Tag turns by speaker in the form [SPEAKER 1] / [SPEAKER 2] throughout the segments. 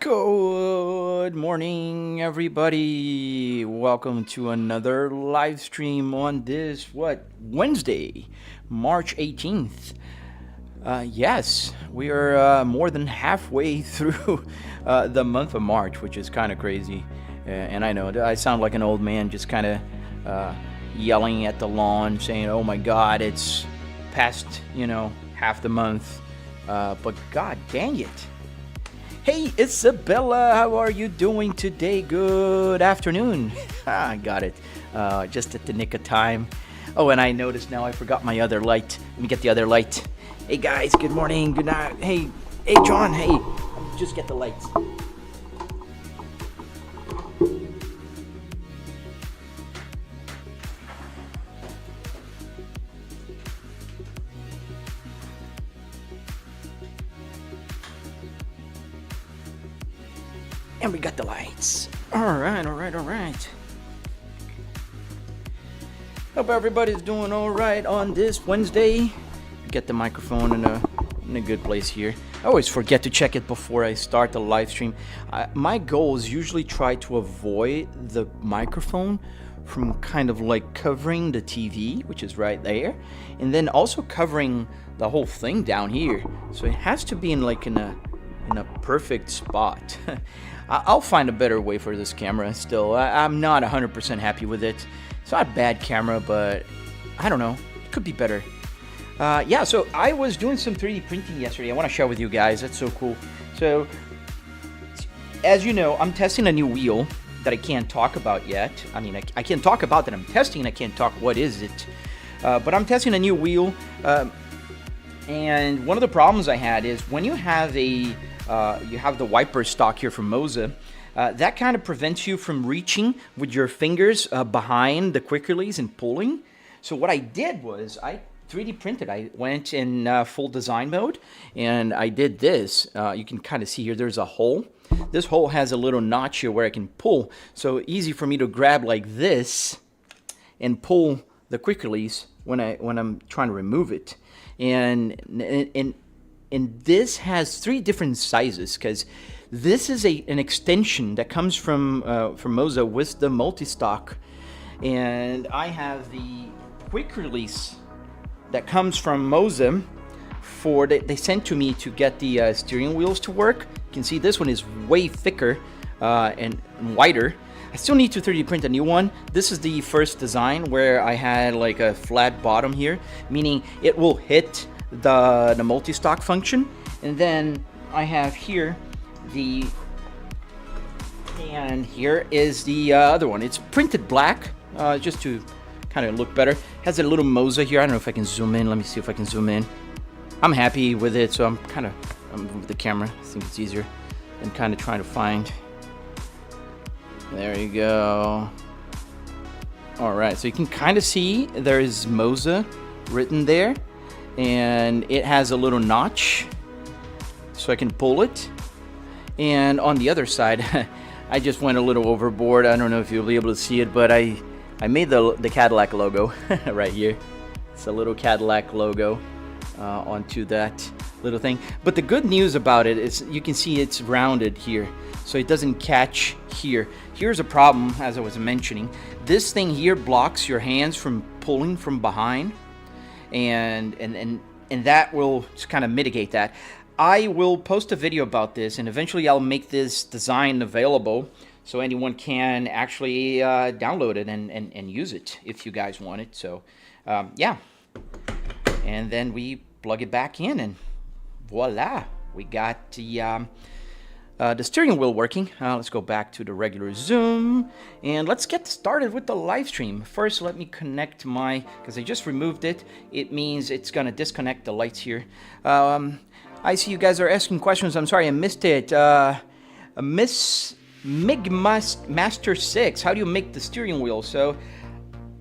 [SPEAKER 1] Good morning, everybody. Welcome to another live stream on this, Wednesday, March 18th. Yes, we are more than halfway through the month of March, which is kind of crazy. And I know I sound like an old man just kind of yelling at the lawn saying, oh my God, it's past, half the month. But God dang it. Hey, Isabella, how are you doing today? Good afternoon. I got it. Just at the nick of time. Oh, and I noticed now I forgot my other light. Let me get the other light. Hey, guys, good morning. Good night. Hey, John, hey. Just get the lights. And we got the lights. All right. Hope everybody's doing all right on this Wednesday. Get the microphone in a good place here. I always forget to check it before I start the live stream. My goal is usually try to avoid the microphone from kind of like covering the TV, which is right there, and then also covering the whole thing down here. So it has to be in a perfect spot. I'll find a better way for this camera still. I'm not 100% happy with it. It's not a bad camera, but I don't know. It could be better. Yeah, so I was doing some 3D printing yesterday. I want to share with you guys. That's so cool. So, as you know, I'm testing a new wheel that I can't talk about yet. I mean, I can't talk about that I'm testing, and I can't talk what is it. But I'm testing a new wheel. And one of the problems I had is when you have you have the wiper stock here from Moza, that kind of prevents you from reaching with your fingers behind the quick release and pulling. So what I did was I 3D printed. I went in full design mode and I did this. You can kind of see here there's a hole. This hole has a little notch here where I can pull. So easy for me to grab like this and pull the quick release when I'm trying to remove it. And this has 3 different sizes because this is an extension that comes from Moza with the multi-stock, and I have the quick release that comes from Moza they sent to me to get the steering wheels to work. You can see this one is way thicker and wider. I still need to 3D print a new one. This is the first design where I had like a flat bottom here, meaning it will hit the multi-stock function. And then I have here and here is the other one. It's printed black, just to kind of look better. Has a little Moza here. I don't know if I can zoom in. Let me see if I can zoom in. I'm happy with it, so I'm with the camera. I think it's easier than kind of trying to find. There you go. All right, so you can kind of see there is Moza written there, and it has a little notch, so I can pull it. And on the other side, I just went a little overboard. I don't know if you'll be able to see it, but I made the Cadillac logo right here. It's a little Cadillac logo onto that little thing. But the good news about it is you can see it's rounded here, so it doesn't catch here. Here's a problem, as I was mentioning. This thing here blocks your hands from pulling from behind, and that will just kind of mitigate that. I will post a video about this, and eventually I'll make this design available so anyone can actually download it and use it if you guys want it. So yeah, and then we plug it back in, and voila, we got the steering wheel working. Let's go back to the regular Zoom, and let's get started with the live stream. First, let me connect because I just removed it. It means it's gonna disconnect the lights here. I see you guys are asking questions. I'm sorry I missed it. Miss Master 6, how do you make the steering wheel? So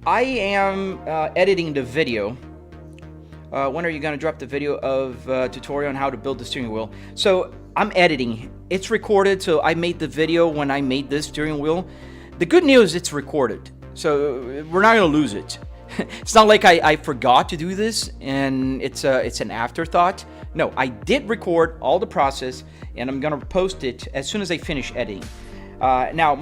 [SPEAKER 1] I am editing the video. When are you gonna drop the video of tutorial on how to build the steering wheel? So I'm editing. It's recorded, so I made the video when I made this steering wheel. The good news, it's recorded, so we're not gonna lose it. It's not like I forgot to do this and it's an afterthought. No, I did record all the process, and I'm gonna post it as soon as I finish editing. Now,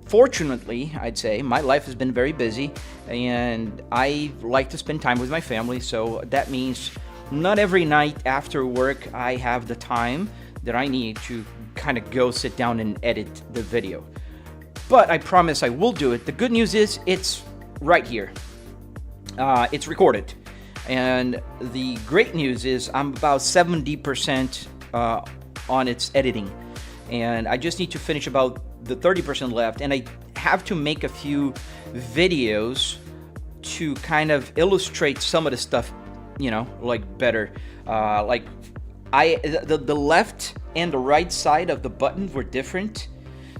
[SPEAKER 1] fortunately, I'd say, my life has been very busy, and I like to spend time with my family, so that means not every night after work I have the time that I need to kind of go sit down and edit the video. But I promise I will do it. The good news is it's right here. It's recorded. And the great news is I'm about 70% on its editing. And I just need to finish about the 30% left. And I have to make a few videos to kind of illustrate some of the stuff, you know, like better. Like the left and the right side of the buttons were different.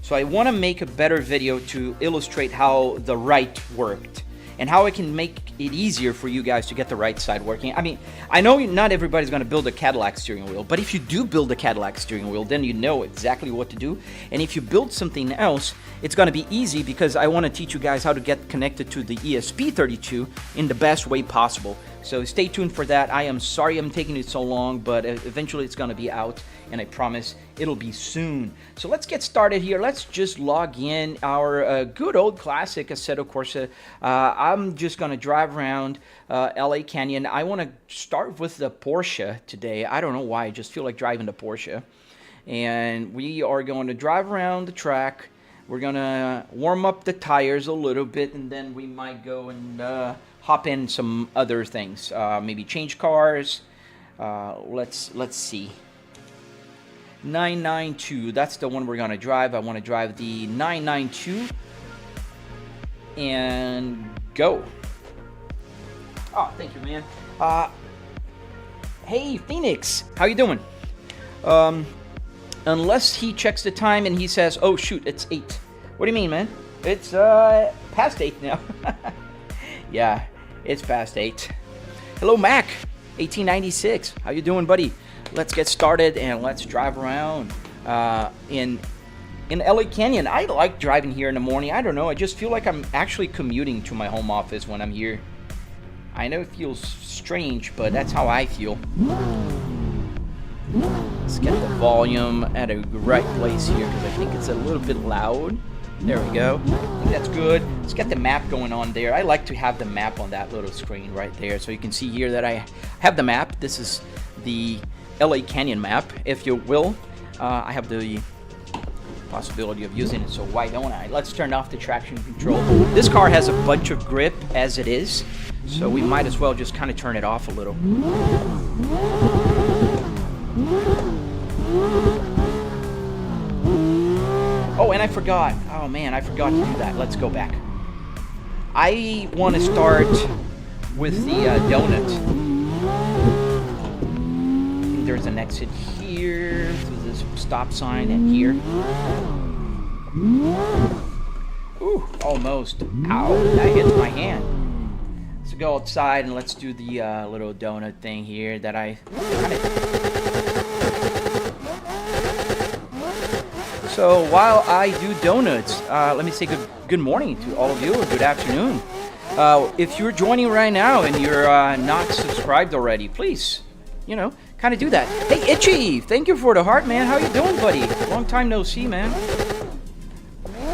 [SPEAKER 1] So I want to make a better video to illustrate how the right worked and how I can make it easier for you guys to get the right side working. I mean, I know not everybody's going to build a Cadillac steering wheel, but if you do build a Cadillac steering wheel, then you know exactly what to do. And if you build something else, it's going to be easy because I want to teach you guys how to get connected to the ESP32 in the best way possible. So stay tuned for that. I am sorry I'm taking it so long, but eventually it's going to be out, and I promise it'll be soon. So let's get started here. Let's just log in our good old classic Assetto Corsa. I'm just going to drive around LA Canyon. I want to start with the Porsche today. I don't know why. I just feel like driving the Porsche. And we are going to drive around the track. We're going to warm up the tires a little bit, and then we might go and hop in some other things. Maybe change cars. Let's see. 992, that's the one we're gonna drive. I want to drive the 992 and go. Oh, thank you, man. Hey, Phoenix, how you doing? Unless he checks the time and he says, oh shoot, it's 8. What do you mean, man? It's past 8 now. Yeah, it's past 8. Hello, Mac, 1896. How you doing, buddy? Let's get started and let's drive around in LA Canyon. I like driving here in the morning. I don't know. I just feel like I'm actually commuting to my home office when I'm here. I know it feels strange, but that's how I feel. Let's get the volume at a right place here because I think it's a little bit loud. There we go. I think that's good. Let's get the map going on there. I like to have the map on that little screen right there. So you can see here that I have the map. This is the LA Canyon map, if you will. I have the possibility of using it, so why don't I? Let's turn off the traction control. This car has a bunch of grip as it is, so we might as well just kind of turn it off a little. Oh, and I forgot. Oh man, I forgot to do that. Let's go back. I want to start with the donut. There's an exit here through this stop sign and here. Ooh, almost. Ow, that hits my hand. Let's go outside and let's do the little donut thing here that I kind of... So while I do donuts, let me say good morning to all of you, or good afternoon. If you're joining right now and you're not subscribed already, please, you know, kind of do that. Hey, Itchy, thank you for the heart, man. How you doing, buddy? Long time no see, man.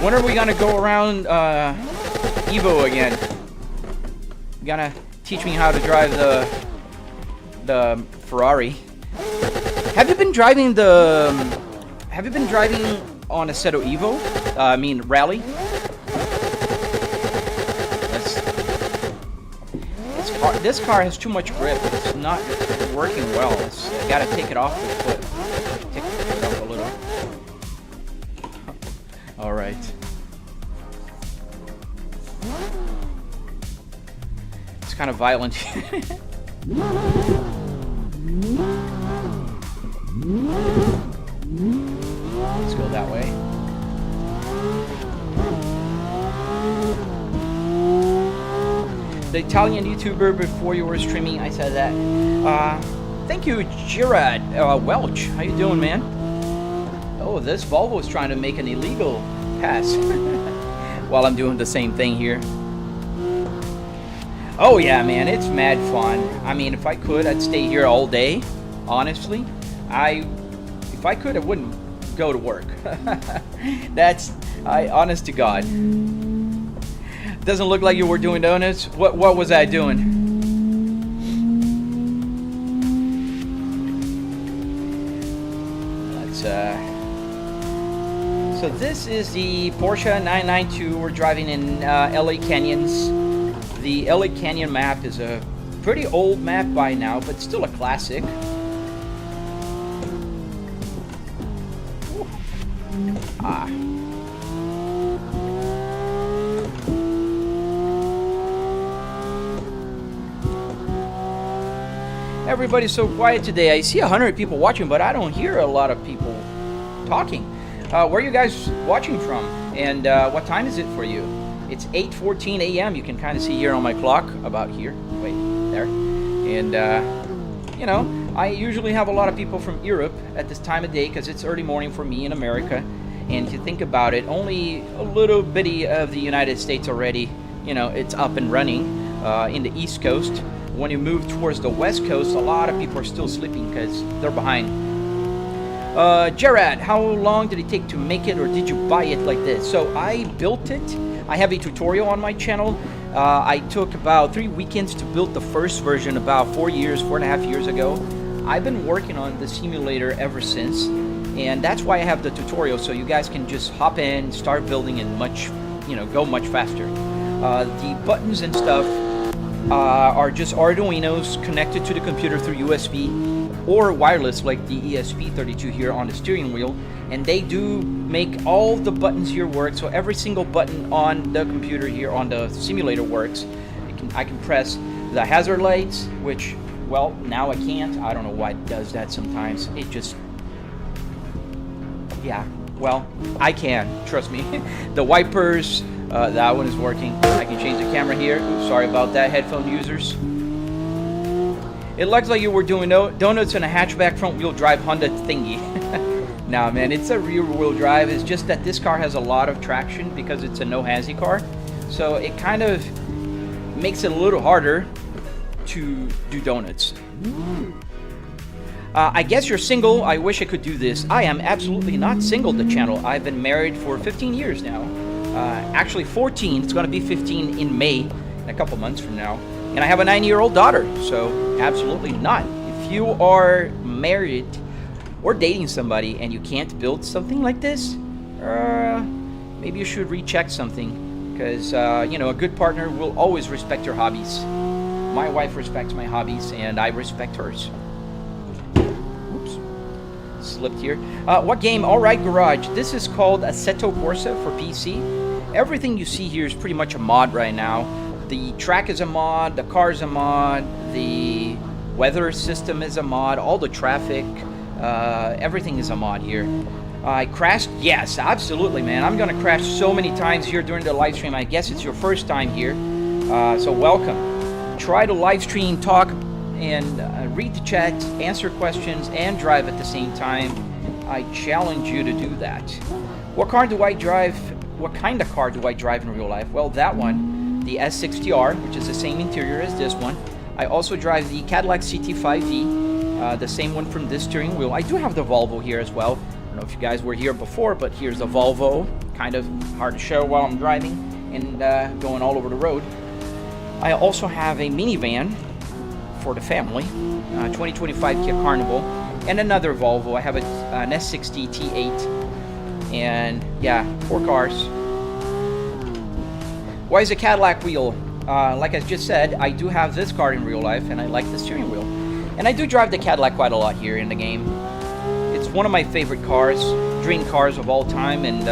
[SPEAKER 1] When are we gonna go around Evo again? You gotta teach me how to drive the Ferrari. Have you been driving the? Have you been driving on Assetto Evo? I mean Rally. This car has too much grip. It's not working well. I gotta take it off the foot. Take it off a little. All right. It's kind of violent. Let's go that way. The Italian YouTuber before you were streaming, I said that. Thank you, Gerard Welch. How you doing, man? Oh, this Volvo is trying to make an illegal pass while I'm doing the same thing here. Oh yeah, man, it's mad fun. I mean, if I could, I'd stay here all day. honestly, if I could, I wouldn't go to work. Honest to God. Doesn't look like you were doing donuts. What was I doing? So this is the Porsche 992. We're driving in LA Canyons. The LA Canyon map is a pretty old map by now, but still a classic. Ah. Everybody's so quiet today. I see 100 people watching, but I don't hear a lot of people talking. Where are you guys watching from? And what time is it for you? It's 8:14 a.m. You can kind of see here on my clock, about here. Wait, there. And, you know, I usually have a lot of people from Europe at this time of day because it's early morning for me in America. And if you think about it, only a little bitty of the United States already, you know, it's up and running in the East Coast. When you move towards the West Coast, a lot of people are still sleeping because they're behind. Gerard, how long did it take to make it, or did you buy it like this? So I built it. I have a tutorial on my channel. I took about 3 weekends to build the first version about 4.5 years ago. I've been working on the simulator ever since, and that's why I have the tutorial, so you guys can just hop in, start building, and go much faster. The buttons and stuff are just arduinos connected to the computer through USB or wireless, like the ESP32 here on the steering wheel, and they do make all the buttons here work. So every single button on the computer here on the simulator works. I can press the hazard lights, which, well, now I can't. I don't know why it does that sometimes. It just, yeah, well, I can, trust me. The wipers, that one is working. I can change the camera here. Oops, sorry about that, headphone users. It looks like you were doing donuts in a hatchback front-wheel drive Honda thingy. Nah, man, it's a rear-wheel drive. It's just that this car has a lot of traction because it's a no-hazy car. So it kind of makes it a little harder to do donuts. I guess you're single. I wish I could do this. I am absolutely not single, the channel. I've been married for 15 years now. Actually 14. It's going to be 15 in May, in a couple months from now. And I have a 9-year-old daughter, so absolutely not. If you are married or dating somebody and you can't build something like this, maybe you should recheck something, because a good partner will always respect your hobbies. My wife respects my hobbies, and I respect hers. Oops, slipped here. What game? All right, Garage. This is called Assetto Corsa for PC. Everything you see here is pretty much a mod right now. The track is a mod, the car is a mod, the weather system is a mod, all the traffic, everything is a mod here. I crashed? Yes, absolutely, man. I'm going to crash so many times here during the live stream. I guess it's your first time here, so welcome. Try to live stream, talk, and read the chat, answer questions, and drive at the same time. I challenge you to do that. What car do I drive? What kind of car do I drive in real life? Well, that one. The S60R, which is the same interior as this one. I also drive the Cadillac CT5V, the same one from this steering wheel. I do have the Volvo here as well. I don't know if you guys were here before, but here's the Volvo. Kind of hard to show while I'm driving and going all over the road. I also have a minivan for the family, 2025 Kia Carnival, and another Volvo. I have an S60 T8, and yeah, 4 cars. Why is a Cadillac wheel? Like I just said, I do have this car in real life, and I like the steering wheel. And I do drive the Cadillac quite a lot here in the game. It's one of my favorite cars, dream cars of all time, and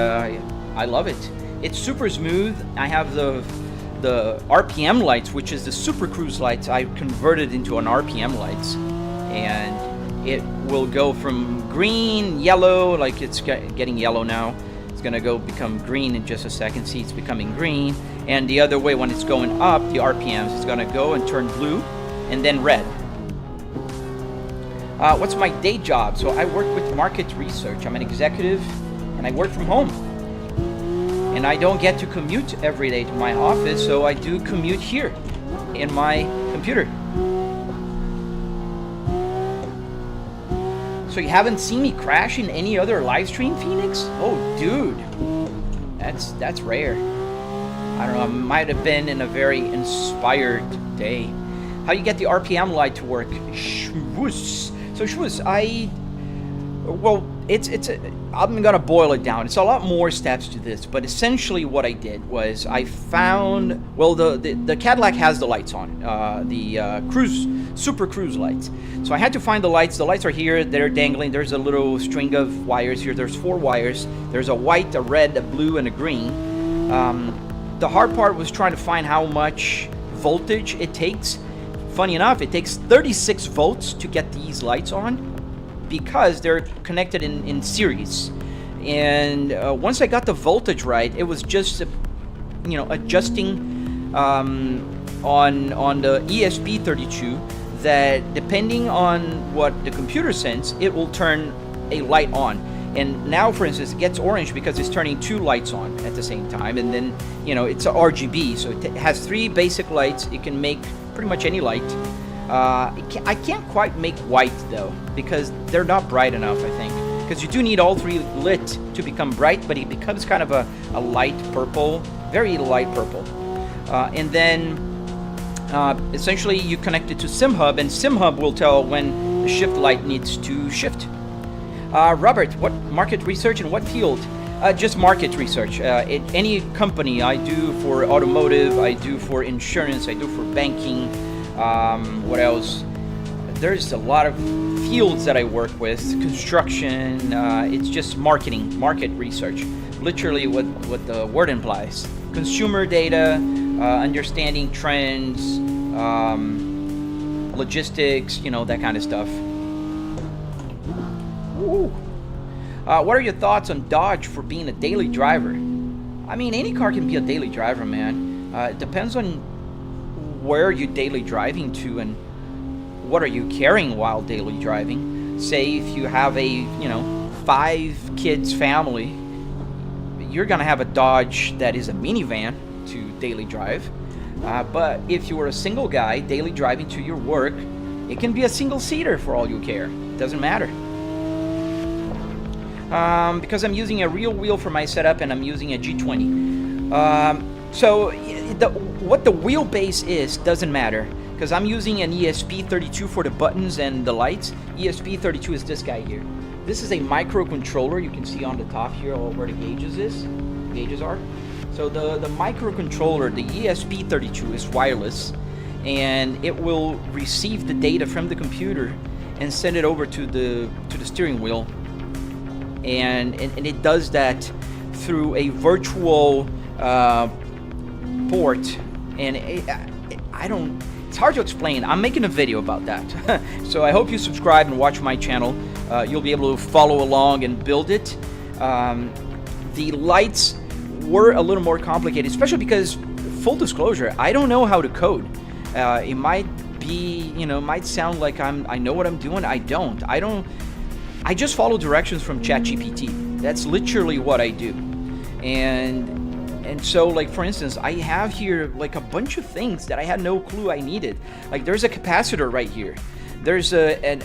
[SPEAKER 1] I love it. It's super smooth. I have the RPM lights, which is the Super Cruise lights. I converted into an RPM lights, and it will go from green, yellow, like it's getting yellow now. Gonna go become green in just a second. See, it's becoming green, and the other way, when it's going up the RPMs, it's gonna go and turn blue and then red. What's my day job? So I work with market research. I'm an executive, and I work from home, and I don't get to commute every day to my office, so I do commute here in my computer. So you haven't seen me crash in any other live stream, Phoenix? Oh, dude. That's rare. I don't know, I might have been in a very inspired day. How you get the RPM light to work? Shwoosh. So shwoosh, I'm gonna boil it down. It's a lot more steps to this, but essentially what I did was I found, well, the Cadillac has the lights on, Super Cruise lights. So I had to find the lights. The lights are here, they're dangling. There's a little string of wires here. There's 4 wires. There's a white, a red, a blue, and a green. The hard part was trying to find how much voltage it takes. Funny enough, it takes 36 volts to get these lights on, because they're connected in series. And once I got the voltage right, it was just adjusting on the ESP32, that depending on what the computer sends, it will turn a light on. And now, for instance, it gets orange because it's turning 2 lights on at the same time. And then, it's a RGB, so it has 3 basic lights. It can make pretty much any light. I can't quite make white though, because they're not bright enough, I think. Because you do need all 3 lit to become bright, but it becomes kind of a light purple, very light purple. And then essentially you connect it to SimHub, and SimHub will tell when the shift light needs to shift. Robert, what market research and what field? Just market research. Any company, I do for automotive, I do for insurance, I do for banking. What else? There's a lot of fields that I work with. Construction. It's just market research. Literally what the word implies. Consumer data, understanding trends, logistics, that kind of stuff. Ooh. What are your thoughts on Dodge for being a daily driver? I mean, any car can be a daily driver, man. It depends on where you're daily driving to and what are you carrying while daily driving. Say if you have a 5 kids family, you're gonna have a Dodge that is a minivan to daily drive. But if you were a single guy daily driving to your work, it can be a single seater for all you care. Doesn't matter. Because I'm using a real wheel for my setup and I'm using a G20. So what the wheelbase is doesn't matter, because I'm using an ESP32 for the buttons and the lights. ESP32 is this guy here. This is a microcontroller. You can see on the top here where the gauges are. So the microcontroller, the ESP32, is wireless, and it will receive the data from the computer and send it over to the steering wheel. And it does that through a virtual port, and it's hard to explain. I'm making a video about that. So I hope you subscribe and watch my channel. You'll be able to follow along and build it. The lights were a little more complicated, especially because, full disclosure, I don't know how to code. It might be, might sound like I know what I'm doing. I don't. I just follow directions from ChatGPT. That's literally what I do. And so, like, for instance, I have here like a bunch of things that I had no clue I needed. Like, there's a capacitor right here. There's a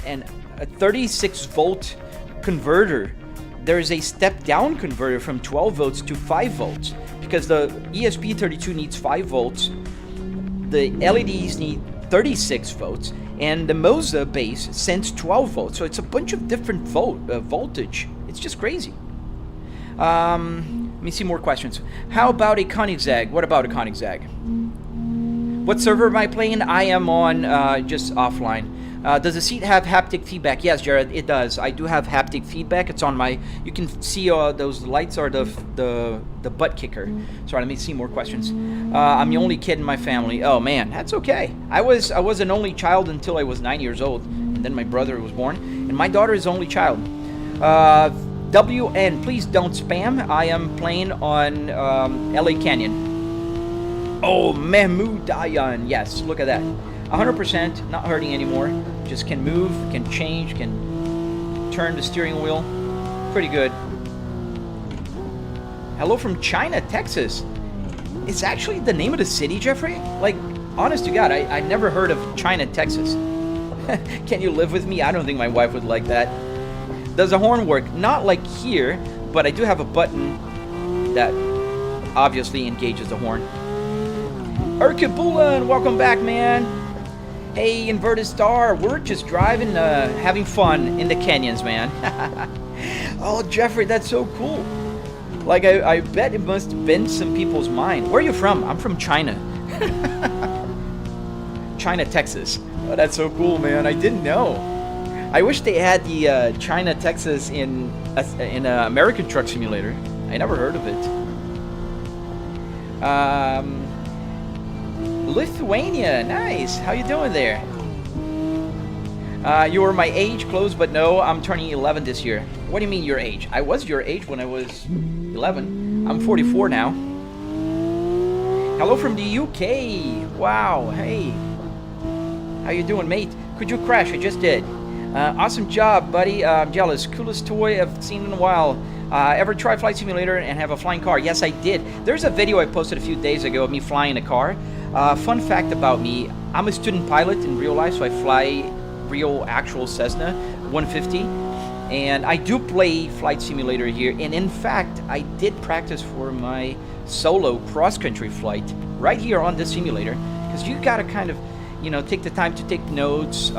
[SPEAKER 1] 36 volt converter. There's a step down converter from 12 volts to 5 volts, because the ESP32 needs 5 volts. The LEDs need 36 volts, and the Moza base sends 12 volts. So it's a bunch of different voltage. It's just crazy. Let me see more questions. How about a Koenigsegg? What about a Koenigsegg? What server am I playing? I am on just offline. Does the seat have haptic feedback? Yes, Jared, it does. I do have haptic feedback. It's on my. You can see those lights are the Buttkicker. Sorry, let me see more questions. I'm the only kid in my family. Oh man, that's okay. I was an only child until I was 9 years old, and then my brother was born, and my daughter is only child. WN, please don't spam. I am playing on LA Canyon. Oh, Mahmoud Dayan. Yes, look at that. 100%, not hurting anymore. Just can move, can change, can turn the steering wheel. Pretty good. Hello from China, Texas. It's actually the name of the city, Jeffrey? Like, honest to God, I never heard of China, Texas. Can you live with me? I don't think my wife would like that. Does the horn work? Not like here, but I do have a button that obviously engages the horn. Urkabulan, welcome back, man. Hey, Inverted Star, we're just driving, having fun in the canyons, man. Oh, Jeffrey, that's so cool. Like, I bet it must have been some people's mind. Where are you from? I'm from China. China, Texas. Oh, that's so cool, man. I didn't know. I wish they had the China, Texas in American Truck Simulator. I never heard of it. Lithuania, nice. How you doing there? You were my age, close, but no, I'm turning 11 this year. What do you mean your age? I was your age when I was 11. I'm 44 now. Hello from the UK. Wow, hey. How you doing, mate? Could you crash? I just did. Awesome job, buddy. I'm jealous. Coolest toy I've seen in a while. Ever try Flight Simulator and have a flying car? Yes, I did. There's a video I posted a few days ago of me flying a car. Fun fact about me, I'm a student pilot in real life, so I fly real actual Cessna 150. And I do play Flight Simulator here. And in fact, I did practice for my solo cross-country flight right here on this simulator. Because you gotta kind of, you know, take the time to take notes,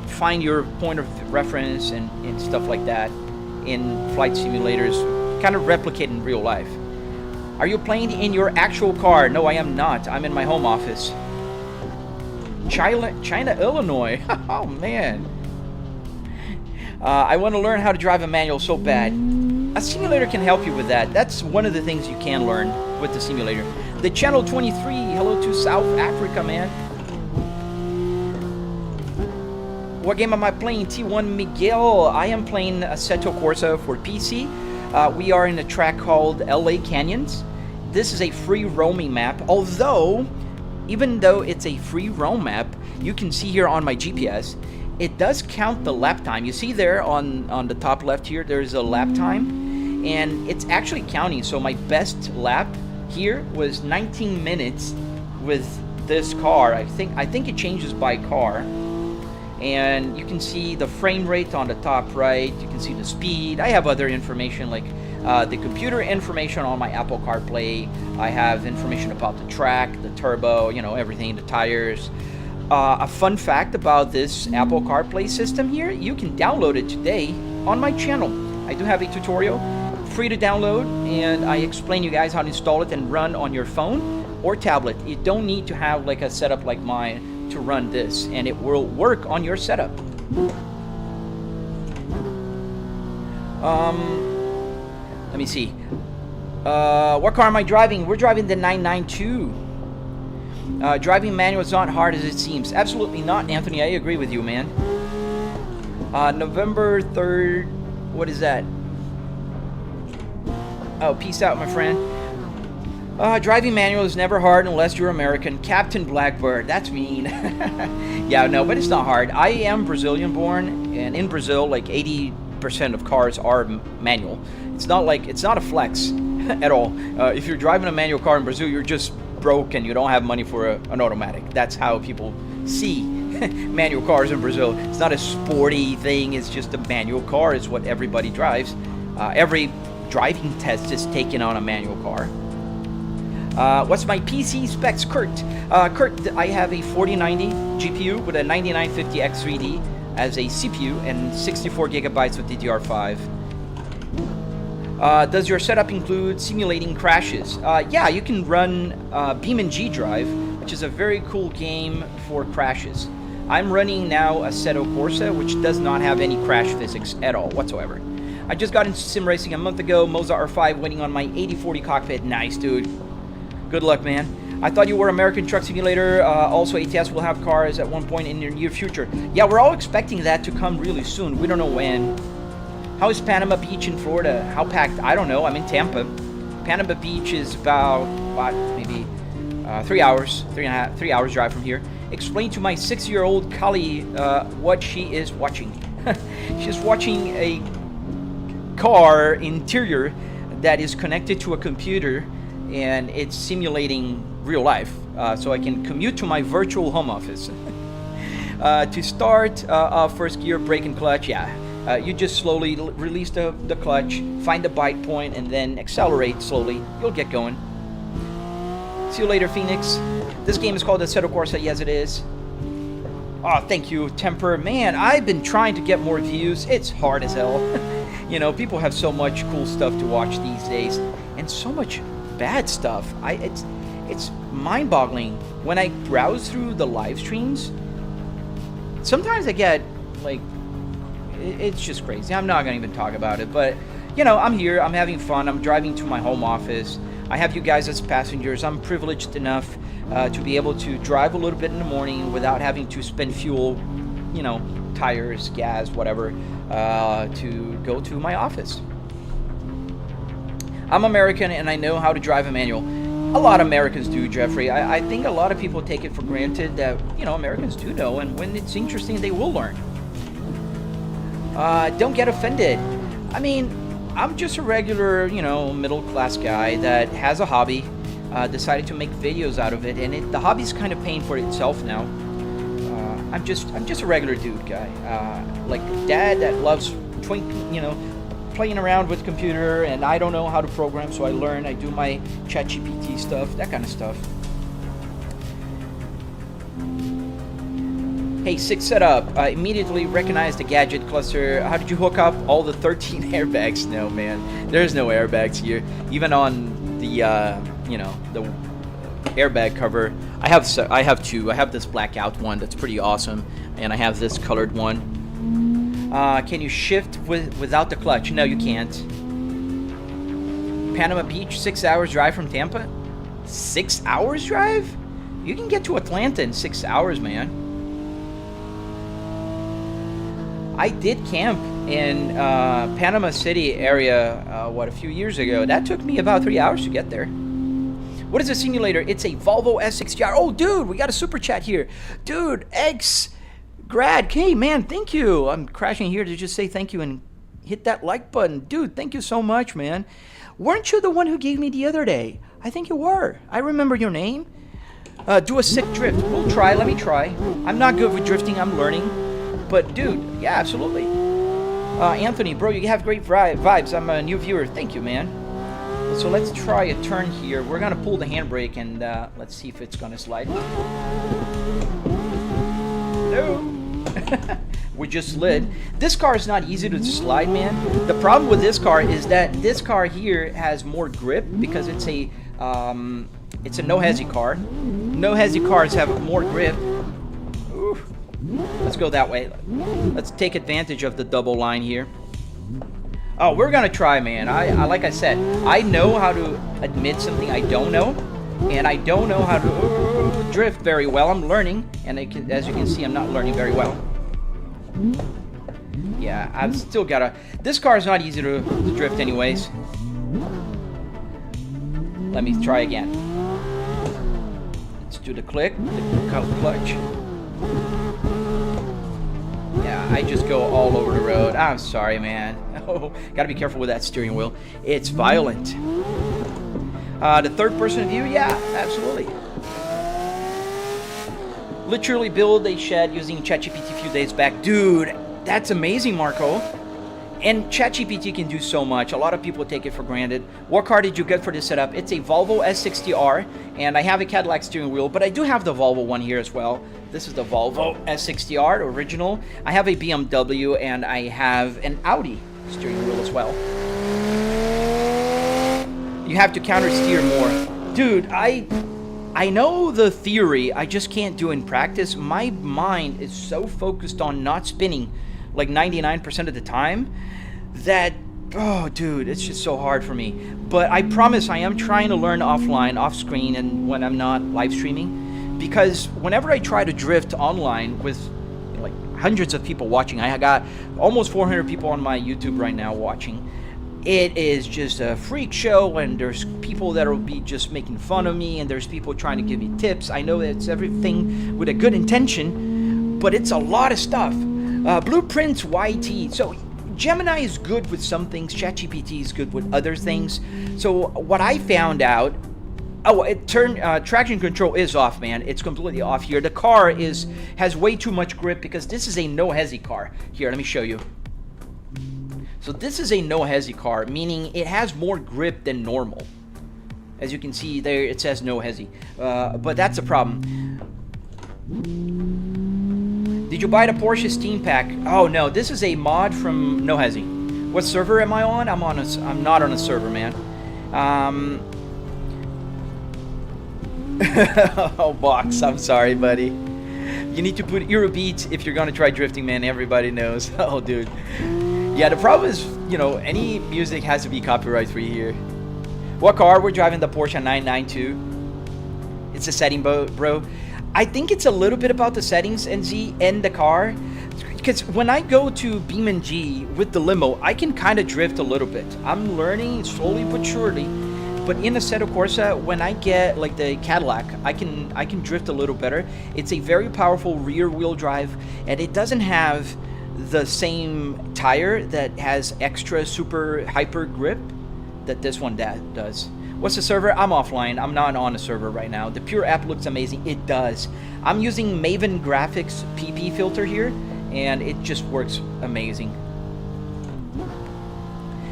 [SPEAKER 1] find your point of reference and stuff like that in flight simulators, kind of replicate in real life. Are you playing in your actual car? No, I am not. I'm in my home office. China, Illinois. Oh, man. I want to learn how to drive a manual so bad. A simulator can help you with that. That's one of the things you can learn with the simulator. The Channel 23, hello to South Africa, man. What game am I playing? T1 Miguel. I am playing Assetto Corsa for PC. We are in a track called LA Canyons. This is a free roaming map, although, even though it's a free roam map, you can see here on my GPS, it does count the lap time. You see there on the top left here, there's a lap time, and it's actually counting. So my best lap here was 19 minutes with this car. I think it changes by car. And you can see the frame rate on the top right. You can see the speed. I have other information like the computer information on my Apple CarPlay. I have information about the track, the turbo, you know, everything, the tires. A fun fact about this Apple CarPlay system here, you can download it today on my channel. I do have a tutorial, free to download, and I explain you guys how to install it and run on your phone or tablet. You don't need to have like a setup like mine to run this, and it will work on your setup. Let me see. What car am I driving? We're driving the 992. Driving manual is not hard as it seems. Absolutely not, Anthony. I agree with you, man. November 3rd. What is that? Oh, peace out, my friend. Driving manual is never hard unless you're American. Captain Blackbird, that's mean. Yeah, no, but it's not hard. I am Brazilian born, and in Brazil, like 80% of cars are manual. It's not a flex at all. If you're driving a manual car in Brazil, you're just broke and you don't have money for an automatic. That's how people see manual cars in Brazil. It's not a sporty thing, it's just a manual car is what everybody drives. Every driving test is taken on a manual car. What's my PC specs, Kurt? Kurt, I have a 4090 GPU with a 9950X3D as a CPU and 64 gigabytes of DDR5. Does your setup include simulating crashes? Yeah, you can run BeamNG Drive, which is a very cool game for crashes. I'm running now Assetto Corsa, which does not have any crash physics at all whatsoever. I just got into sim racing a month ago, Moza R5 waiting on my 8040 cockpit. Nice, dude. Good luck, man. I thought you were American Truck Simulator. Also, ATS will have cars at one point in the near future. Yeah, we're all expecting that to come really soon. We don't know when. How is Panama Beach in Florida? How packed? I don't know. I'm in Tampa. Panama Beach is about, what, maybe 3 hours, 3 hours drive from here. Explain to my 6-year-old Kali what she is watching. She's watching a car interior that is connected to a computer, and it's simulating real life, so I can commute to my virtual home office. To start, first gear, brake and clutch, yeah. You just slowly release the clutch, find the bite point, and then accelerate slowly. You'll get going. See you later, Phoenix. This game is called Assetto Corsa. Yes, it is. Oh, thank you, Temper. Man, I've been trying to get more views. It's hard as hell. You know, people have so much cool stuff to watch these days, and so much bad stuff. It's mind-boggling. When I browse through the live streams, sometimes I get, like, it's just crazy. I'm not going to even talk about it, but, you know, I'm here. I'm having fun. I'm driving to my home office. I have you guys as passengers. I'm privileged enough to be able to drive a little bit in the morning without having to spend fuel, you know, tires, gas, whatever, to go to my office. I'm American and I know how to drive a manual. A lot of Americans do, Jeffrey. I think a lot of people take it for granted that, you know, Americans do know, and when it's interesting, they will learn. Don't get offended. I mean, I'm just a regular, you know, middle-class guy that has a hobby, decided to make videos out of it, and the hobby's kind of paying for itself now. I'm just a regular dude guy, like a dad that loves you know, playing around with computer, and I don't know how to program, so I learn. I do my ChatGPT stuff, that kind of stuff. Hey, 6 setup. Immediately recognize the gadget cluster. How did you hook up all the 13 airbags? No, man. There's no airbags here. Even on the, you know, the airbag cover, I have two. I have this blackout one that's pretty awesome, and I have this colored one. Can you shift without the clutch? No, you can't. Panama Beach, 6 hours drive from Tampa? 6 hours drive? You can get to Atlanta in 6 hours, man. I did camp in Panama City area, a few years ago. That took me about 3 hours to get there. What is a simulator? It's a Volvo S60R. Oh, dude, we got a super chat here. Dude, Grad, hey, man, thank you. I'm crashing here to just say thank you and hit that like button. Dude, thank you so much, man. Weren't you the one who gave me the other day? I think you were. I remember your name. Do a sick drift. We'll try. Let me try. I'm not good with drifting. I'm learning. But, dude, yeah, absolutely. Anthony, bro, you have great vibes. I'm a new viewer. Thank you, man. So let's try a turn here. We're going to pull the handbrake, and let's see if it's going to slide. No. We just slid. This car is not easy to slide, man. The problem with this car is that this car here has more grip because it's a no-hezzy car. No-hezzy cars have more grip. Ooh. Let's go that way. Let's take advantage of the double line here. Oh, we're gonna try, man. I like I said, I know how to admit something I don't know, and I don't know how to drift very well. I'm learning, and as you can see, I'm not learning very well. Yeah, I've still gotta. This car is not easy to drift, anyways. Let me try again. Let's do the click, the clutch. Yeah, I just go all over the road. I'm sorry, man. Oh, gotta be careful with that steering wheel. It's violent. The third person view, yeah, absolutely. Literally build a shed using ChatGPT a few days back. Dude, that's amazing, Marco. And ChatGPT can do so much. A lot of people take it for granted. What car did you get for this setup? It's a Volvo S60R, and I have a Cadillac steering wheel, but I do have the Volvo one here as well. This is the Volvo S60R original. I have a BMW, and I have an Audi steering wheel as well. You have to counter steer more. Dude, I know the theory, I just can't do it in practice. My mind is so focused on not spinning like 99% of the time that, oh dude, it's just so hard for me. But I promise I am trying to learn offline, off screen, and when I'm not live streaming, because whenever I try to drift online with like hundreds of people watching, I got almost 400 people on my YouTube right now watching. It is just a freak show, and there's people that will be just making fun of me, and there's people trying to give me tips. I know it's everything with a good intention, but it's a lot of stuff. Blueprints YT. So Gemini is good with some things. ChatGPT is good with other things. So what I found out, traction control is off, man. It's completely off here. The car has way too much grip because this is a no-hezzy car. Here, let me show you. So this is a no hesi car, meaning it has more grip than normal. As you can see there, it says no hesi, but that's a problem. Did you buy the Porsche Steam Pack? Oh no, this is a mod from No Hesi. What server am I on? I'm not on a server, man. Oh, Box, I'm sorry, buddy. You need to put Eurobeat if you're gonna try drifting, man. Everybody knows. Oh, dude. Yeah, the problem is, you know, any music has to be copyright free here. What car? We're driving the Porsche 992. It's a setting, bro. I think it's a little bit about the settings, NZ, and the car. Because when I go to BeamNG with the limo, I can kind of drift a little bit. I'm learning slowly but surely. But in the Assetto Corsa, when I get like the Cadillac, I can drift a little better. It's a very powerful rear wheel drive, and it doesn't have the same tire that has extra super hyper grip that this one does. What's the server? I'm offline. I'm not on a server right now. The Pure app looks amazing. It does. I'm using Maven Graphics PP filter here, and it just works amazing.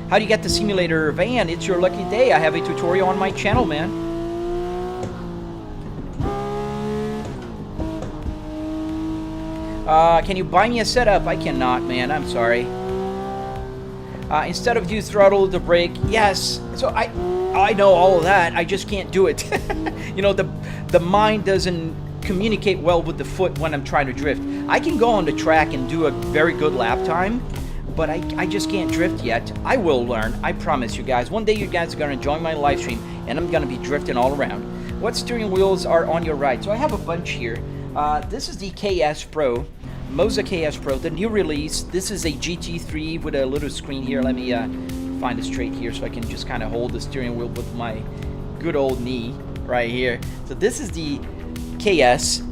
[SPEAKER 1] How do you get the simulator van? It's your lucky day. I have a tutorial on my channel, man. Can you buy me a setup? I cannot, man. I'm sorry. Instead of use throttle to brake, yes. So I know all of that. I just can't do it. You know, the mind doesn't communicate well with the foot when I'm trying to drift. I can go on the track and do a very good lap time, but I just can't drift yet. I will learn. I promise you guys. One day you guys are going to join my live stream, and I'm going to be drifting all around. What steering wheels are on your right? So I have a bunch here. This is the KS Pro. Moza KS Pro, the new release. This is a GT3 with a little screen here. Let me find it straight here so I can just kind of hold the steering wheel with my good old knee right here. So this is the KS.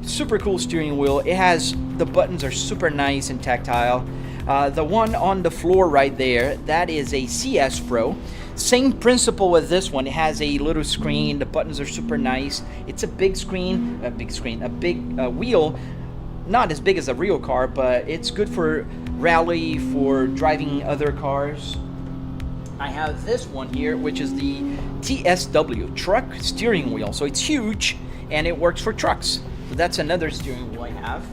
[SPEAKER 1] Super cool steering wheel. It has, the buttons are super nice and tactile. The one on the floor right there, that is a CS Pro. Same principle with this one. It has a little screen. The buttons are super nice. It's a big screen, a big wheel. Not as big as a real car, but it's good for rally, for driving other cars. I have this one here, which is the TSW, truck steering wheel. So it's huge, and it works for trucks. So that's another steering wheel I have.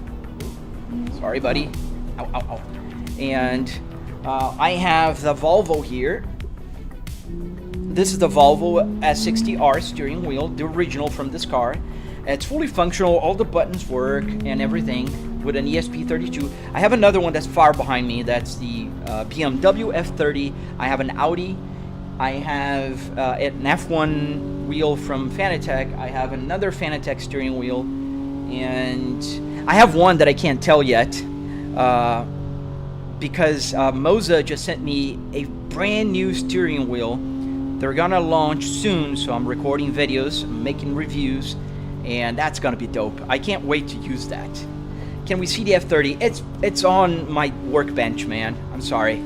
[SPEAKER 1] Sorry, buddy. Ow, ow, ow. And I have the Volvo here. This is the Volvo S60R steering wheel, the original from this car. It's fully functional, all the buttons work and everything with an ESP32. I have another one that's far behind me. That's the BMW F30. I have an Audi. I have an F1 wheel from Fanatec. I have another Fanatec steering wheel. And I have one that I can't tell yet because Moza just sent me a brand new steering wheel. They're gonna launch soon, so I'm recording videos, I'm making reviews, and that's gonna be dope. I can't wait to use that. Can we see the F30? It's on my workbench, man. I'm sorry.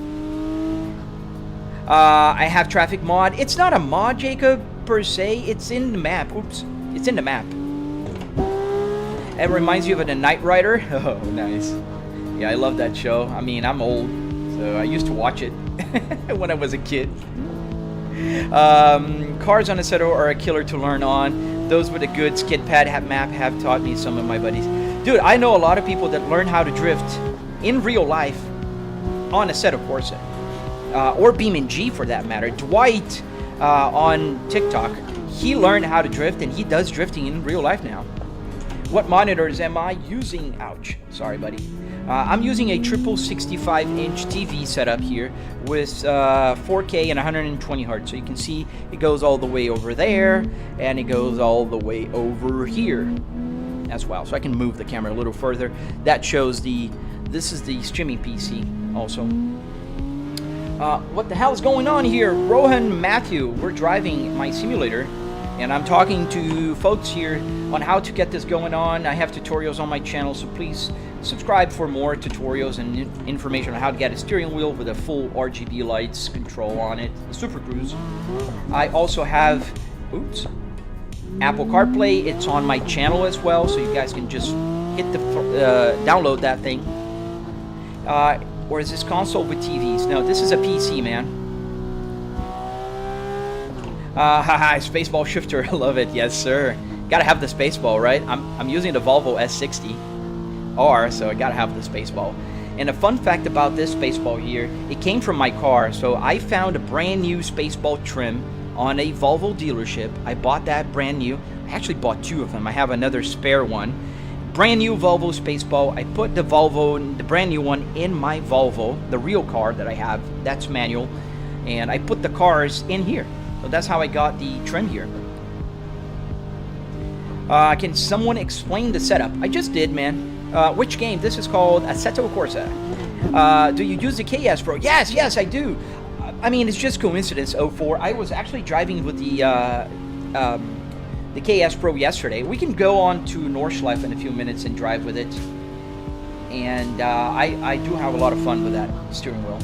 [SPEAKER 1] I have traffic mod. It's not a mod, Jacob, per se. It's in the map. Oops. It's in the map. It reminds you of a Knight Rider. Oh, nice. Yeah, I love that show. I mean, I'm old, so I used to watch it when I was a kid. Cars on Assetto are a killer to learn on. Those with a good skid pad map have taught me, some of my buddies. Dude, I know a lot of people that learn how to drift in real life on Assetto Corsa. Or BeamNG for that matter. Dwight on TikTok, he learned how to drift, and he does drifting in real life now. What monitors am I using? Ouch. Sorry, buddy. I'm using a triple 65-inch TV setup here with 4K and 120 Hz. So you can see it goes all the way over there, and it goes all the way over here as well. So I can move the camera a little further. That shows this is the streaming PC also. What the hell is going on here? Rohan Matthew, we're driving my simulator, and I'm talking to folks here on how to get this going on. I have tutorials on my channel, so please subscribe for more tutorials and information on how to get a steering wheel with a full RGB lights control on it, the Super Cruise. I also have, Apple CarPlay. It's on my channel as well, so you guys can just hit the download that thing. Or is this console with TVs? No, this is a PC, man. Haha, spaceball shifter. I love it. Yes, sir. Gotta have the spaceball, right? I'm using the Volvo S60R, so I gotta have the spaceball. And a fun fact about this spaceball here, it came from my car. So I found a brand new spaceball trim on a Volvo dealership. I bought that brand new. I actually bought 2 of them. I have another spare one. Brand new Volvo spaceball. I put the brand new one in my Volvo, the real car that I have. That's manual. And I put the cars in here. So that's how I got the trim here. Can someone explain the setup? I just did, man. Which game? This is called Assetto Corsa. Do you use the KS Pro? Yes, I do. I mean, it's just coincidence. 04. I was actually driving with the KS Pro yesterday. We can go on to Nordschleife in a few minutes and drive with it. And I do have a lot of fun with that steering wheel.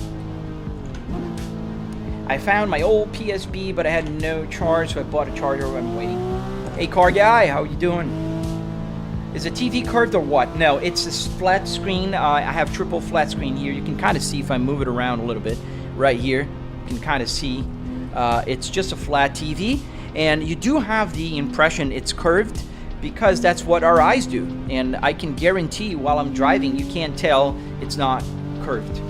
[SPEAKER 1] I found my old PSP, but I had no charge, so I bought a charger. I'm waiting. Hey, car guy, how you doing? Is the TV curved or what? No, it's a flat screen. I have triple flat screen here. You can kind of see if I move it around a little bit. Right here, you can kind of see. It's just a flat TV. And you do have the impression it's curved because that's what our eyes do. And I can guarantee while I'm driving, you can't tell it's not curved.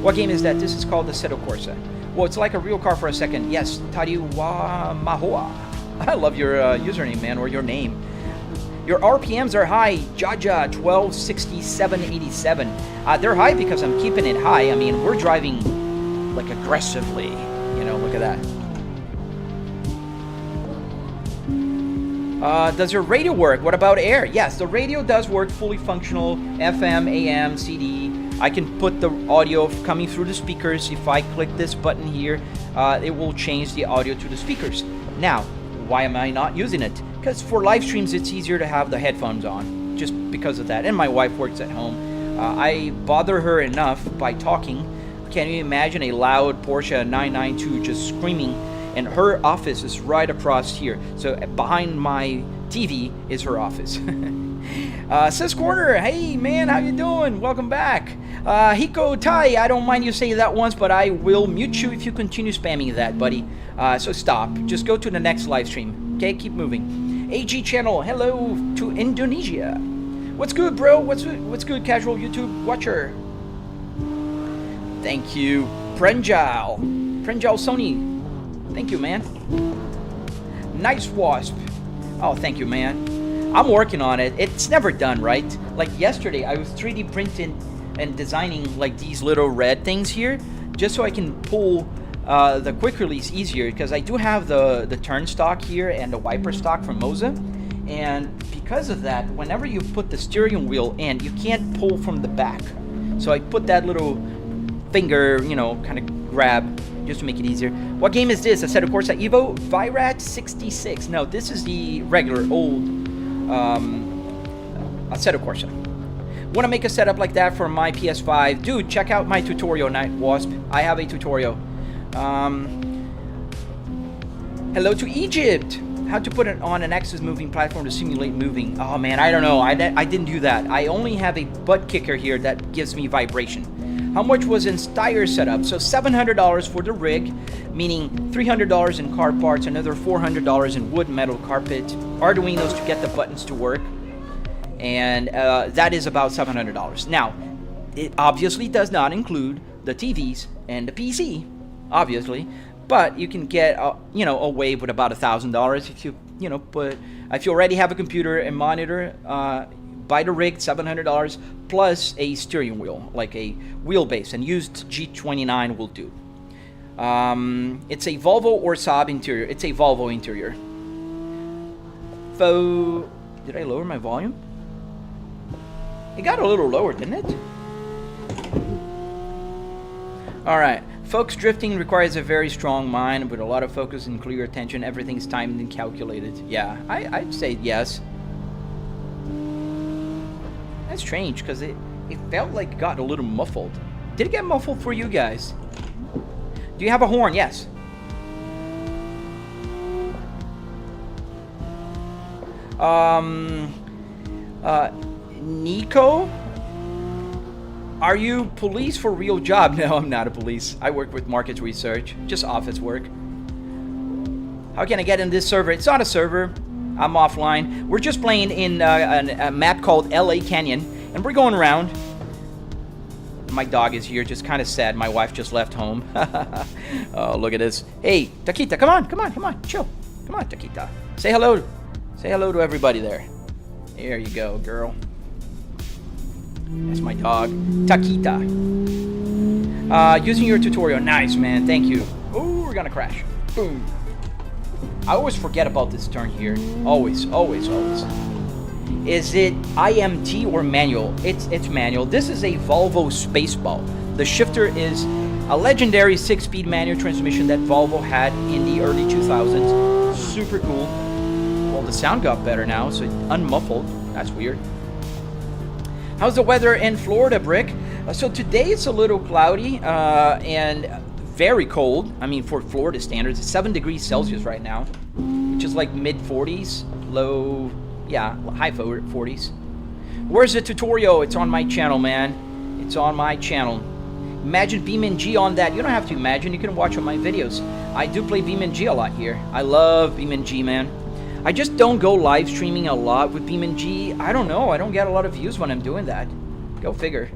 [SPEAKER 1] What game is that? This is called the Assetto Corsa. Well, it's like a real car for a second. Yes, Tariwa Mahoa. I love your username, man, or your name. Your RPMs are high, Jaja 126787. They're high because I'm keeping it high. I mean, we're driving like aggressively. You know, look at that. Does your radio work? What about air? Yes, the radio does work, fully functional, FM, AM, CD. I can put the audio coming through the speakers. If I click this button here, it will change the audio to the speakers. Now, why am I not using it? Because for live streams, it's easier to have the headphones on, just because of that. And my wife works at home. I bother her enough by talking. Can you imagine a loud Porsche 992 just screaming? And her office is right across here. So behind my TV is her office. Sis Corner, hey man, how you doing? Welcome back. Hiko Tai, I don't mind you saying that once, but I will mute you if you continue spamming that, buddy. So stop. Just go to the next live stream. Okay, keep moving. AG channel, hello to Indonesia. What's good, bro? What's good, casual YouTube watcher? Thank you, Prenjal Sony. Thank you, man. Nice Wasp. Oh, thank you, man. I'm working on it. It's never done, right? Like yesterday, I was 3D printing and designing like these little red things here, just so I can pull the quick release easier, because I do have the turn stock here and the wiper stock from Moza, and because of that, whenever you put the steering wheel in, you can't pull from the back. So I put that little finger, you know, kind of grab just to make it easier. What game is this? Assetto Corsa Evo Virat 66. No, this is the regular old Assetto Corsa. Want to make a setup like that for my PS5? Dude, check out my tutorial, Night Wasp. I have a tutorial. Hello to Egypt. How to put it on an axis moving platform to simulate moving. Oh man, I don't know. I didn't do that. I only have a Buttkicker here that gives me vibration. How much was in Steyr setup? So $700 for the rig, meaning $300 in car parts, another $400 in wood, metal, carpet, arduinos to get the buttons to work, and that is about $700. Now, it obviously does not include the TVs and the PC, obviously, but you can get away with about $1,000 if you if you already have a computer and monitor. Buy the rig, $700 plus a steering wheel, like a Wheelbase, and used G29 will do. It's a Volvo or Saab interior. It's a Volvo interior. Did I lower my volume? It got a little lower, didn't it? All right. Folks, drifting requires a very strong mind with a lot of focus and clear attention. Everything's timed and calculated. Yeah, I'd say yes. That's strange, because it felt like it got a little muffled. Did it get muffled for you guys? Do you have a horn? Yes. Nico? Are you police for real job? No, I'm not a police. I work with market research, just office work. How can I get in this server? It's not a server. I'm offline. We're just playing in a map called LA Canyon, and we're going around. My dog is here, just kind of sad. My wife just left home. Oh, look at this. Hey, Taquita, come on, chill. Come on, Taquita. Say hello. Say hello to everybody there. There you go, girl. That's my dog, Taquita. Using your tutorial. Nice, man. Thank you. Oh, we're gonna crash. Boom. I always forget about this turn here. Always. Is it IMT or manual? It's manual. This is a Volvo Spaceball. The shifter is a legendary 6-speed manual transmission that Volvo had in the early 2000s. Super cool. Well, the sound got better now, so it's unmuffled. That's weird. How's the weather in Florida, Brick? So today it's a little cloudy and very cold. I mean, for Florida standards, it's 7 degrees Celsius right now, which is like mid 40s, low, yeah, high 40s. Where's the tutorial? It's on my channel, man. It's on my channel. Imagine BeamNG on that. You don't have to imagine. You can watch on my videos. I do play BeamNG a lot here. I love BeamNG, man. I just don't go live streaming a lot with BeamNG. I don't know. I don't get a lot of views when I'm doing that. Go figure.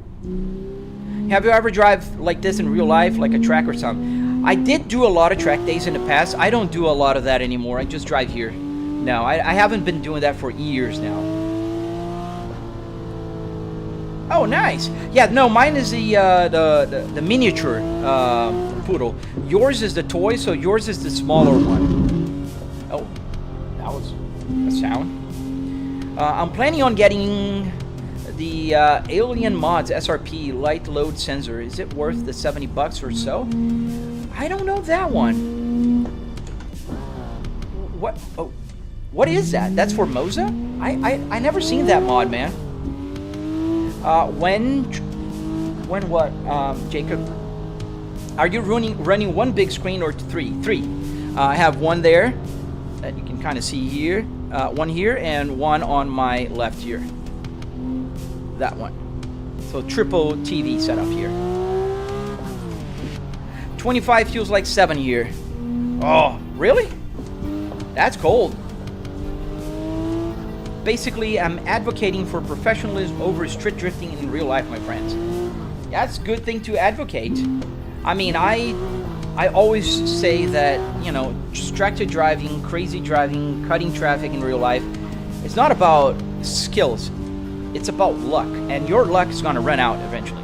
[SPEAKER 1] Have you ever drive like this in real life, like a track or something? I did do a lot of track days in the past. I don't do a lot of that anymore. I just drive here. No, I haven't been doing that for years now. Oh, nice. Yeah, no, mine is the miniature poodle. Yours is the toy, so yours is the smaller one. Oh, that was a sound. I'm planning on getting the Alien Mods SRP light load sensor. Is it worth the 70 bucks or so? I don't know that one. What? Oh, what is that? That's for Moza? I never seen that mod, man. When what, Jacob? Are you running one big screen or three? Three. I have one there that you can kind of see here, one here, and one on my left here. That one. So triple TV setup here. 25 feels like 7 here. Oh, really? That's cold. Basically, I'm advocating for professionalism over street drifting in real life, my friends. That's a good thing to advocate. I mean, I always say that, you know, distracted driving, crazy driving, cutting traffic in real life, it's not about skills. It's about luck, and your luck is going to run out eventually.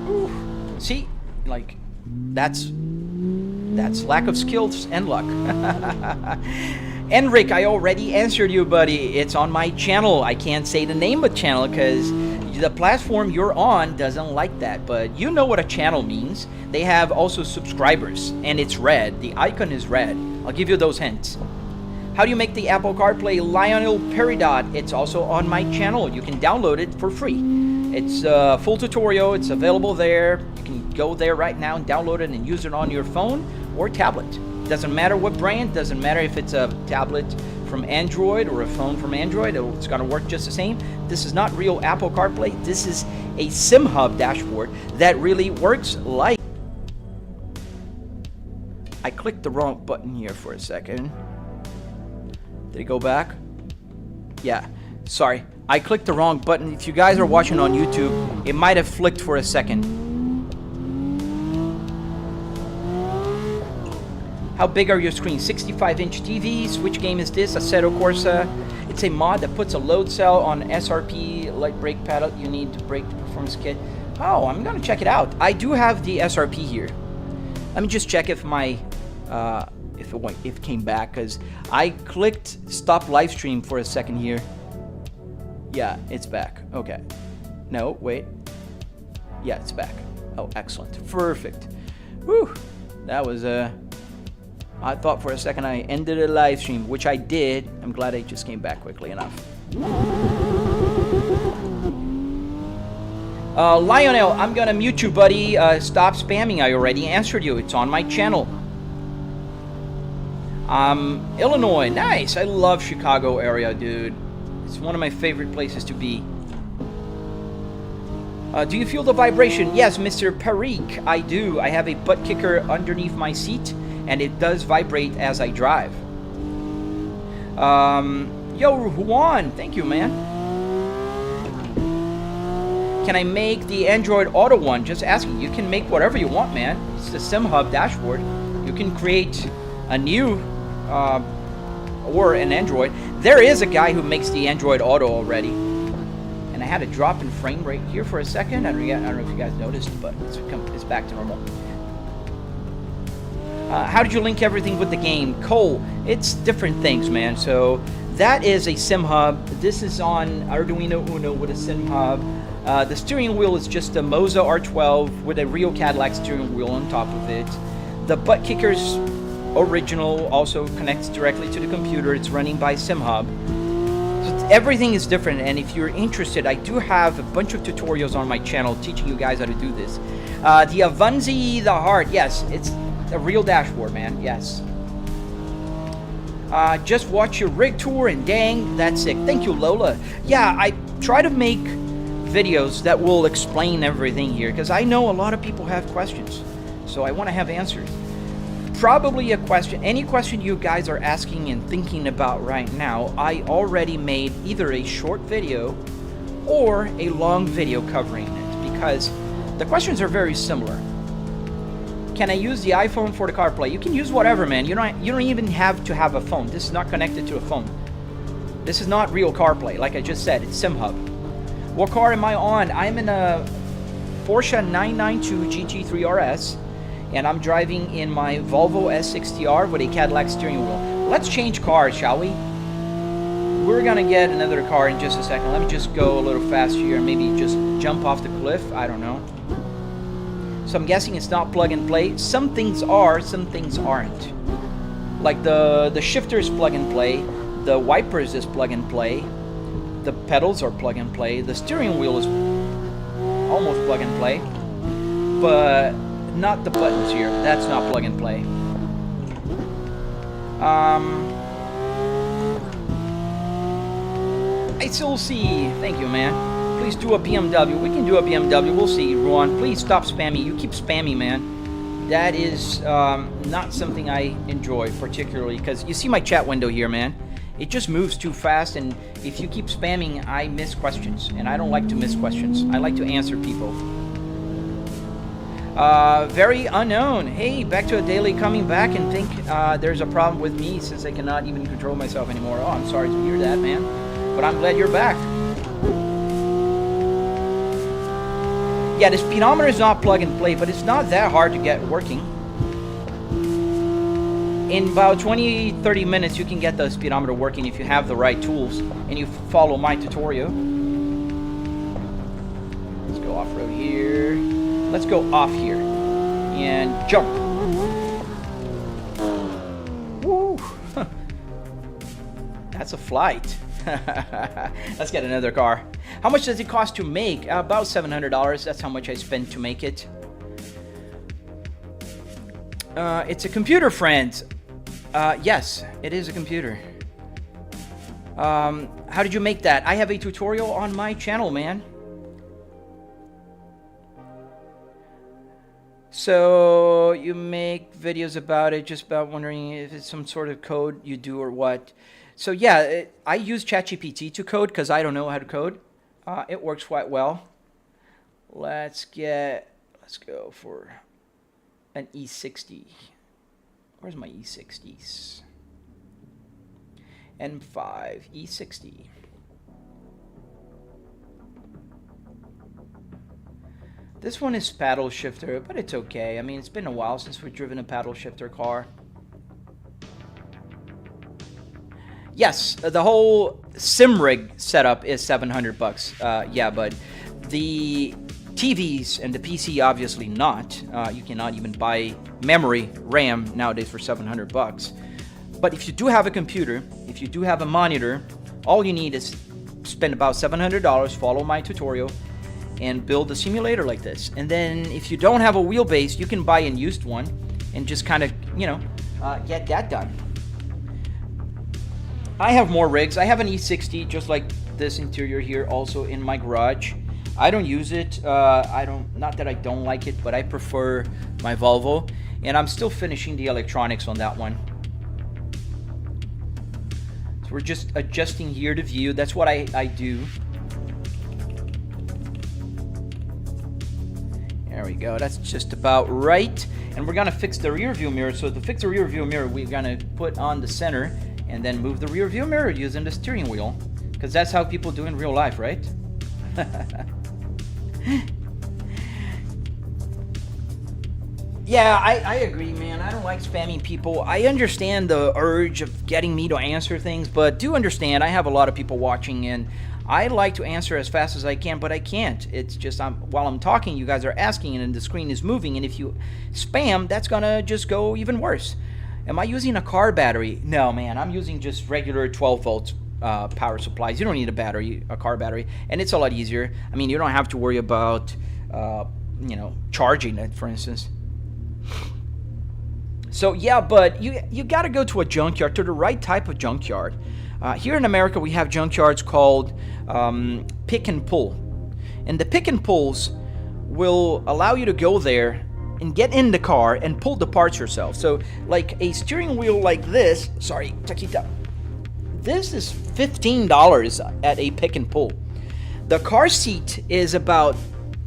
[SPEAKER 1] Ooh. See, like, that's lack of skills and luck. Enric, I already answered you, buddy. It's on my channel. I can't say the name of the channel because the platform you're on doesn't like that, but you know what a channel means. They have also subscribers, and it's red. The icon is red. I'll give you those hints. How do you make the Apple CarPlay Lionel Peridot? It's also on my channel. You can download it for free. It's a full tutorial. It's available there. You can go there right now and download it and use it on your phone or tablet. Doesn't matter what brand. Doesn't matter if it's a tablet from Android or a phone from Android. It's going to work just the same. This is not real Apple CarPlay. This is a SimHub dashboard that really works like... I clicked the wrong button here for a second. Did it go back? Yeah, sorry. I clicked the wrong button. If you guys are watching on YouTube, it might have flicked for a second. How big are your screens? 65-inch TVs. Which game is this? Assetto Corsa. It's a mod that puts a load cell on SRP light brake pedal. You need to brake the performance kit. Oh, I'm gonna check it out. I do have the SRP here. Let me just check if my if it came back, because I clicked stop live stream for a second here. Yeah, it's back. Okay. No, wait. Yeah, it's back. Oh, excellent. Perfect. Whew. That was I thought for a second I ended a live stream, which I did. I'm glad I just came back quickly enough. Lionel, I'm gonna mute you, buddy. Stop spamming. I already answered you. It's on my channel. Illinois. Nice. I love Chicago area, dude. It's one of my favorite places to be. Do you feel the vibration? Yes, Mr. Parik, I do. I have a butt kicker underneath my seat, and it does vibrate as I drive. Yo, Juan, thank you, man. Can I make the Android Auto one? Just asking. You can make whatever you want, man. It's the SimHub dashboard. You can create a new or an Android. There is a guy who makes the Android Auto already. And I had a drop in frame rate here for a second. I don't know if you guys noticed, but it's back to normal. How did you link everything with the game? Cole, it's different things, man. So that is a SimHub. This is on Arduino Uno with a SimHub. The steering wheel is just a Moza R12 with a real Cadillac steering wheel on top of it. The Buttkicker's original also connects directly to the computer. It's running by SimHub. So everything is different, and if you're interested, I do have a bunch of tutorials on my channel teaching you guys how to do this. The Avanzi, the Heart, yes, it's a real dashboard, man, yes. Just watch your rig tour, and dang, that's sick. Thank you, Lola. Yeah, I try to make videos that will explain everything here, because I know a lot of people have questions, so I want to have answers. Probably a question, any question you guys are asking and thinking about right now, I already made either a short video or a long video covering it, because the questions are very similar. Can I use the iPhone for the CarPlay? You can use whatever, man. You don't even have to have a phone. This is not connected to a phone. This is not real CarPlay. Like I just said, it's SimHub. What car am I on? I'm in a Porsche 992 GT3 RS, and I'm driving in my Volvo S60R with a Cadillac steering wheel. Let's change cars, shall we? We're gonna get another car in just a second. Let me just go a little faster here and maybe just jump off the cliff. I don't know. So I'm guessing it's not plug and play. Some things are, some things aren't. Like the shifter is plug and play. The wipers is plug and play. The pedals are plug and play. The steering wheel is almost plug and play. But not the buttons here. That's not plug and play. I still see. Thank you, man. Please do a BMW. We can do a BMW. We'll see, Ruan. Please stop spamming. You keep spamming, man. That is not something I enjoy particularly, because you see my chat window here, man. It just moves too fast, and if you keep spamming, I miss questions, and I don't like to miss questions. I like to answer people. Very unknown. Hey, back to a daily, coming back and think there's a problem with me since I cannot even control myself anymore. Oh, I'm sorry to hear that, man. But I'm glad you're back. Yeah, the speedometer is not plug and play, but it's not that hard to get working. In about 20-30 minutes, you can get the speedometer working if you have the right tools and you follow my tutorial. Let's go off-road here. Let's go off here and jump. Woo! That's a flight. Let's get another car. How much does it cost to make? About $700. That's how much I spent to make it. It's a computer, friends. Yes, it is a computer. How did you make that? I have a tutorial on my channel, man. So you make videos about it, just about wondering if it's some sort of code you do or what. So yeah, I use ChatGPT to code because I don't know how to code. It works quite well. Let's go for an E60. Where's my E60s? N5 E60. This one is paddle shifter, but it's okay. I mean, it's been a while since we've driven a paddle shifter car. Yes, the whole sim rig setup is $700. Yeah, but the TVs and the PC obviously not. You cannot even buy memory RAM nowadays for $700. But if you do have a computer, if you do have a monitor, all you need is spend about $700, follow my tutorial, and build a simulator like this. And then if you don't have a wheelbase, you can buy a used one and just kind of, you know, get that done. I have more rigs. I have an E60 just like this interior here also in my garage. I don't use it. Not that I don't like it, but I prefer my Volvo, and I'm still finishing the electronics on that one. So we're just adjusting here to view. That's what I do. There we go. That's just about right. And we're gonna fix the rear view mirror. So to fix the rear view mirror, we're gonna put on the center and then move the rear view mirror using the steering wheel, because that's how people do in real life, right? Yeah, I agree, man. I don't like spamming people. I understand the urge of getting me to answer things, but do understand I have a lot of people watching, and I like to answer as fast as I can, but I can't. It's just while I'm talking, you guys are asking, and the screen is moving, and if you spam, that's gonna just go even worse. Am I using a car battery? No, man. I'm using just regular 12 volts power supplies. You don't need a car battery, and it's a lot easier. I mean, you don't have to worry about, you know, charging it, for instance. So yeah, but you got to go to a junkyard, to the right type of junkyard. Here in America, we have junkyards called pick and pull, and the pick and pulls will allow you to go there and get in the car and pull the parts yourself. So like a steering wheel like this, sorry, Taquita, this is $15 at a pick and pull. The car seat is about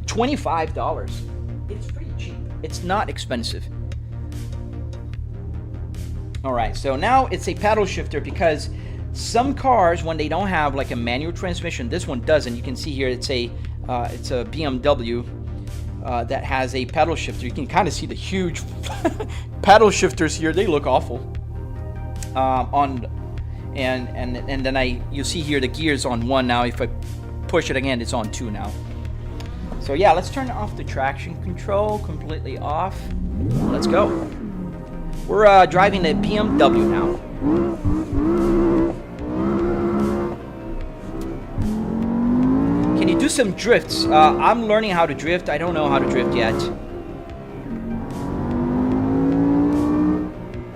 [SPEAKER 1] $25. It's pretty cheap. It's not expensive. All right, so now it's a paddle shifter, because some cars, when they don't have like a manual transmission, this one doesn't. You can see here it's a BMW that has a paddle shifter. You can kind of see the huge paddle shifters here. They look awful. And then you see here the gears on 1 now. If I push it again, it's on 2 now. So yeah, let's turn off the traction control, completely off. Let's go. We're driving a BMW now. Can you do some drifts? I'm learning how to drift. I don't know how to drift yet.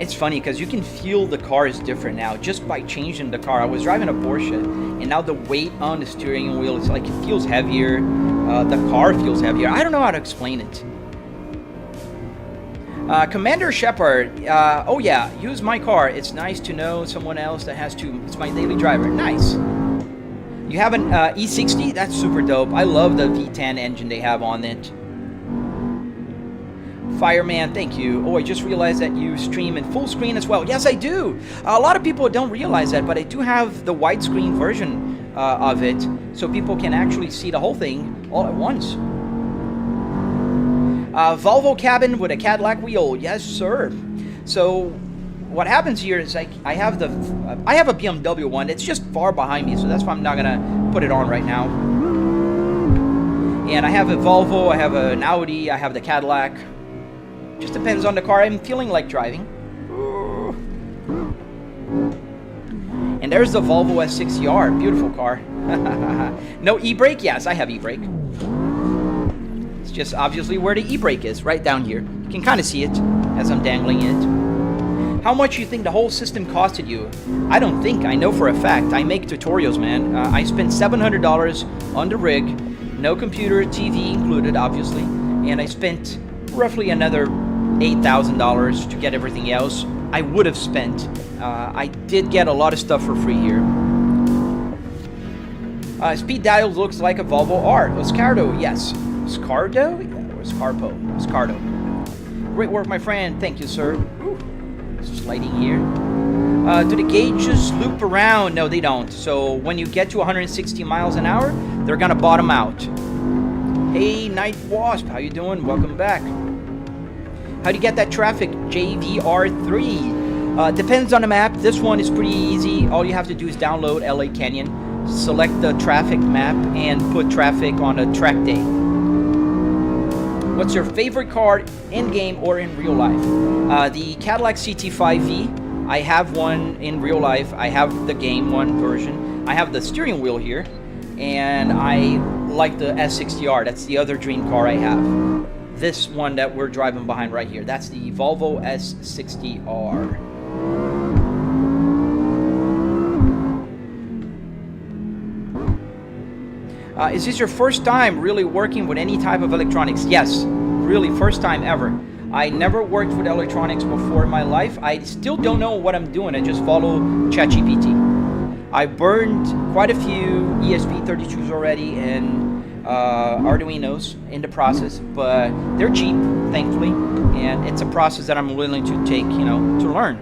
[SPEAKER 1] It's funny because you can feel the car is different now just by changing the car. I was driving a Porsche, and now the weight on the steering wheel, it's like it feels heavier. The car feels heavier. I don't know how to explain it. Commander Shepard, oh yeah, use my car. It's nice to know someone else that has to. It's my daily driver. Nice. You have an E60? That's super dope. I love the V10 engine they have on it. Fireman, thank you. Oh, I just realized that you stream in full screen as well. Yes, I do. A lot of people don't realize that, but I do have the widescreen version of it, so people can actually see the whole thing all at once. Volvo cabin with a Cadillac wheel. Yes, sir. So what happens here is I have a BMW one. It's just far behind me, so that's why I'm not gonna put it on right now. And I have a Volvo, I have an Audi, I have the Cadillac. Just depends on the car I'm feeling like driving. And there's the Volvo S60R, beautiful car. No e-brake? Yes, I have e-brake. It's just obviously where the e-brake is, right down here. You can kind of see it as I'm dangling it. How much you think the whole system costed you? I don't think, I know for a fact. I make tutorials, man. I spent $700 on the rig, no computer, TV included, obviously. And I spent roughly another $8,000 to get everything else I would have spent. I did get a lot of stuff for free here. Speed dial looks like a Volvo R. Oscardo, yes. Scardo? Or Scarpo? Scardo. Great work, my friend. Thank you, sir. Ooh. Sliding here. Do the gauges loop around? No, they don't. So when you get to 160 miles an hour, they're gonna bottom out. Hey, Night Wasp, how you doing? Welcome back. How do you get that traffic? JVR3. Depends on the map. This one is pretty easy. All you have to do is download LA Canyon, select the traffic map, and put traffic on a track day. What's your favorite car in game or in real life? The Cadillac CT5V. I have one in real life. I have the game one version. I have the steering wheel here, and I like the S60R. That's the other dream car I have. This one that we're driving behind right here. That's the Volvo S60R. Is this your first time really working with any type of electronics? Yes, really first time ever. I never worked with electronics before in my life. I still don't know what I'm doing. I just follow ChatGPT. I burned quite a few ESP32s already and arduinos in the process, but they're cheap, thankfully, and it's a process that I'm willing to take, you know, to learn.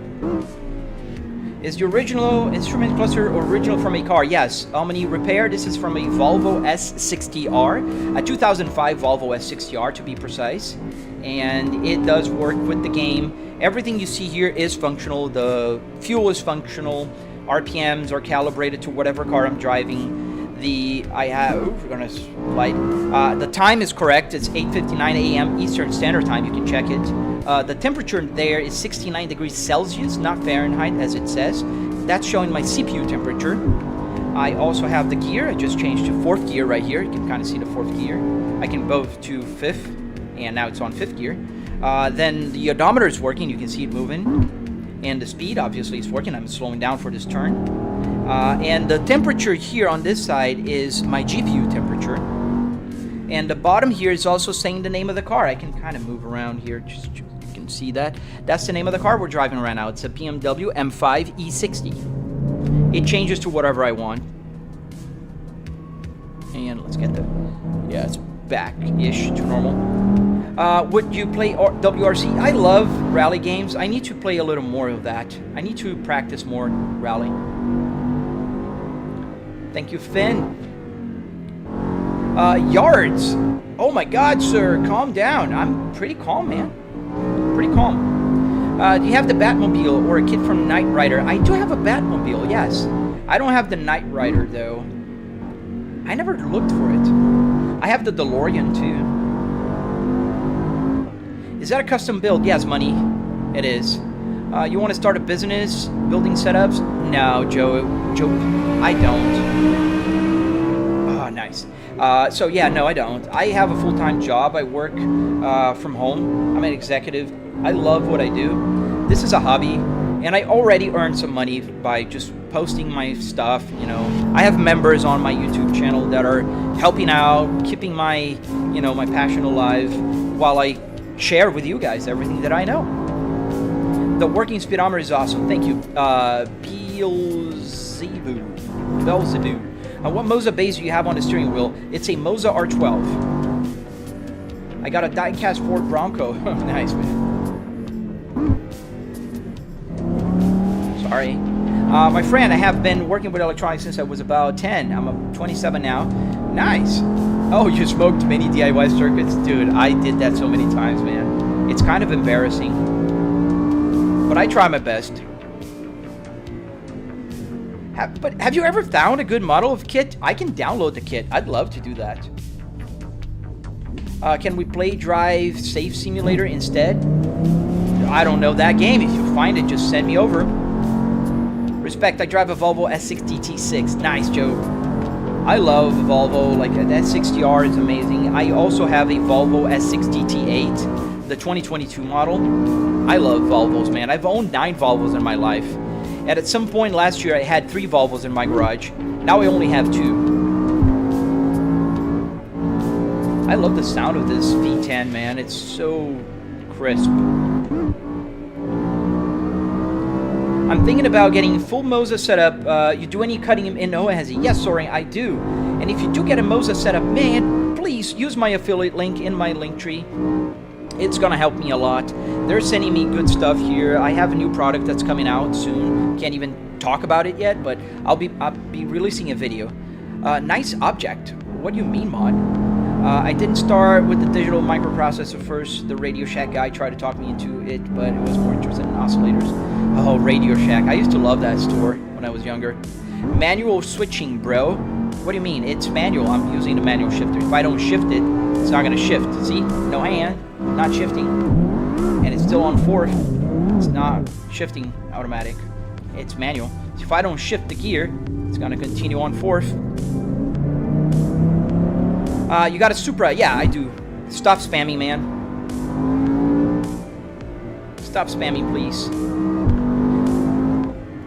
[SPEAKER 1] Is the original instrument cluster original from a car? Yes. How many repair? This is from a Volvo S60R, a 2005 Volvo S60R to be precise, and it does work with the game. Everything you see here is functional. The fuel is functional. RPMs are calibrated to whatever car I'm driving. We're gonna slide. The time is correct. It's 8:59 a.m. Eastern Standard Time. You can check it. The temperature there is 69 degrees Celsius, not Fahrenheit as it says. That's showing my CPU temperature. I also have the gear. I just changed to 4th gear right here. You can kind of see the 4th gear. I can go to 5th, and now it's on 5th gear. Then the odometer is working. You can see it moving. And the speed obviously is working. I'm slowing down for this turn. And the temperature here on this side is my GPU temperature. And the bottom here is also saying the name of the car. I can kind of move around here. Just you can see that. That's the name of the car we're driving right now. It's a BMW M5 E60. It changes to whatever I want. And let's get the... Yeah, it's back-ish to normal. Would you play WRC? I love rally games. I need to play a little more of that. I need to practice more rally. Thank you, Finn. Yards. Oh my God, sir. Calm down. I'm pretty calm, man. Pretty calm. Do you have the Batmobile or a kit from Knight Rider? I do have a Batmobile, yes. I don't have the Knight Rider, though. I never looked for it. I have the DeLorean, too. Is that a custom build? Yes, money. It is. You want to start a business building setups? No, Joe, I don't. Oh, nice. So yeah, no, I don't. I have a full-time job. I work from home. I'm an executive. I love what I do. This is a hobby, and I already earned some money by just posting my stuff. You know, I have members on my YouTube channel that are helping out, keeping my, you know, my passion alive, while I share with you guys everything that I know. The working speedometer is awesome. Thank you. Beelzebub. What Moza base do you have on the steering wheel? It's a Moza R12. I got a die-cast Ford Bronco. Nice, man. Sorry. My friend, I have been working with electronics since I was about 10. I'm 27 now. Nice. Oh, you smoked many DIY circuits? Dude, I did that so many times, man. It's kind of embarrassing. But I try my best. But have you ever found a good model of kit? I can download the kit. I'd love to do that. Can we play Drive Safe Simulator instead? I don't know that game. If you find it, just send me over. Respect, I drive a Volvo S60 T6. Nice, Joe. I love Volvo. Like, that S60R is amazing. I also have a Volvo S60 T8, the 2022 model. I love Volvos, man. I've owned 9 Volvos in my life. And at some point last year, I had 3 Volvos in my garage. Now I only have 2. I love the sound of this V10, man. It's so crisp. I'm thinking about getting full Moza setup. You do any cutting in OHESI? Yes, Soaring, I do. And if you do get a Moza setup, man, please use my affiliate link in my Linktree. It's gonna help me a lot. They're sending me good stuff here. I have a new product that's coming out soon. Can't even talk about it yet, but I'll be releasing a video. Nice object. What do you mean, mod? I didn't start with the digital microprocessor first. The Radio Shack guy tried to talk me into it, but it was more interested in oscillators. Oh, Radio Shack. I used to love that store when I was younger. Manual switching, bro. What do you mean? It's manual. I'm using the manual shifter. If I don't shift it, it's not going to shift. See? No hand. Not shifting. And it's still on 4th. It's not shifting automatic. It's manual. So if I don't shift the gear, it's going to continue on 4th. You got a Supra. Yeah, I do. Stop spamming, man. Stop spamming, please.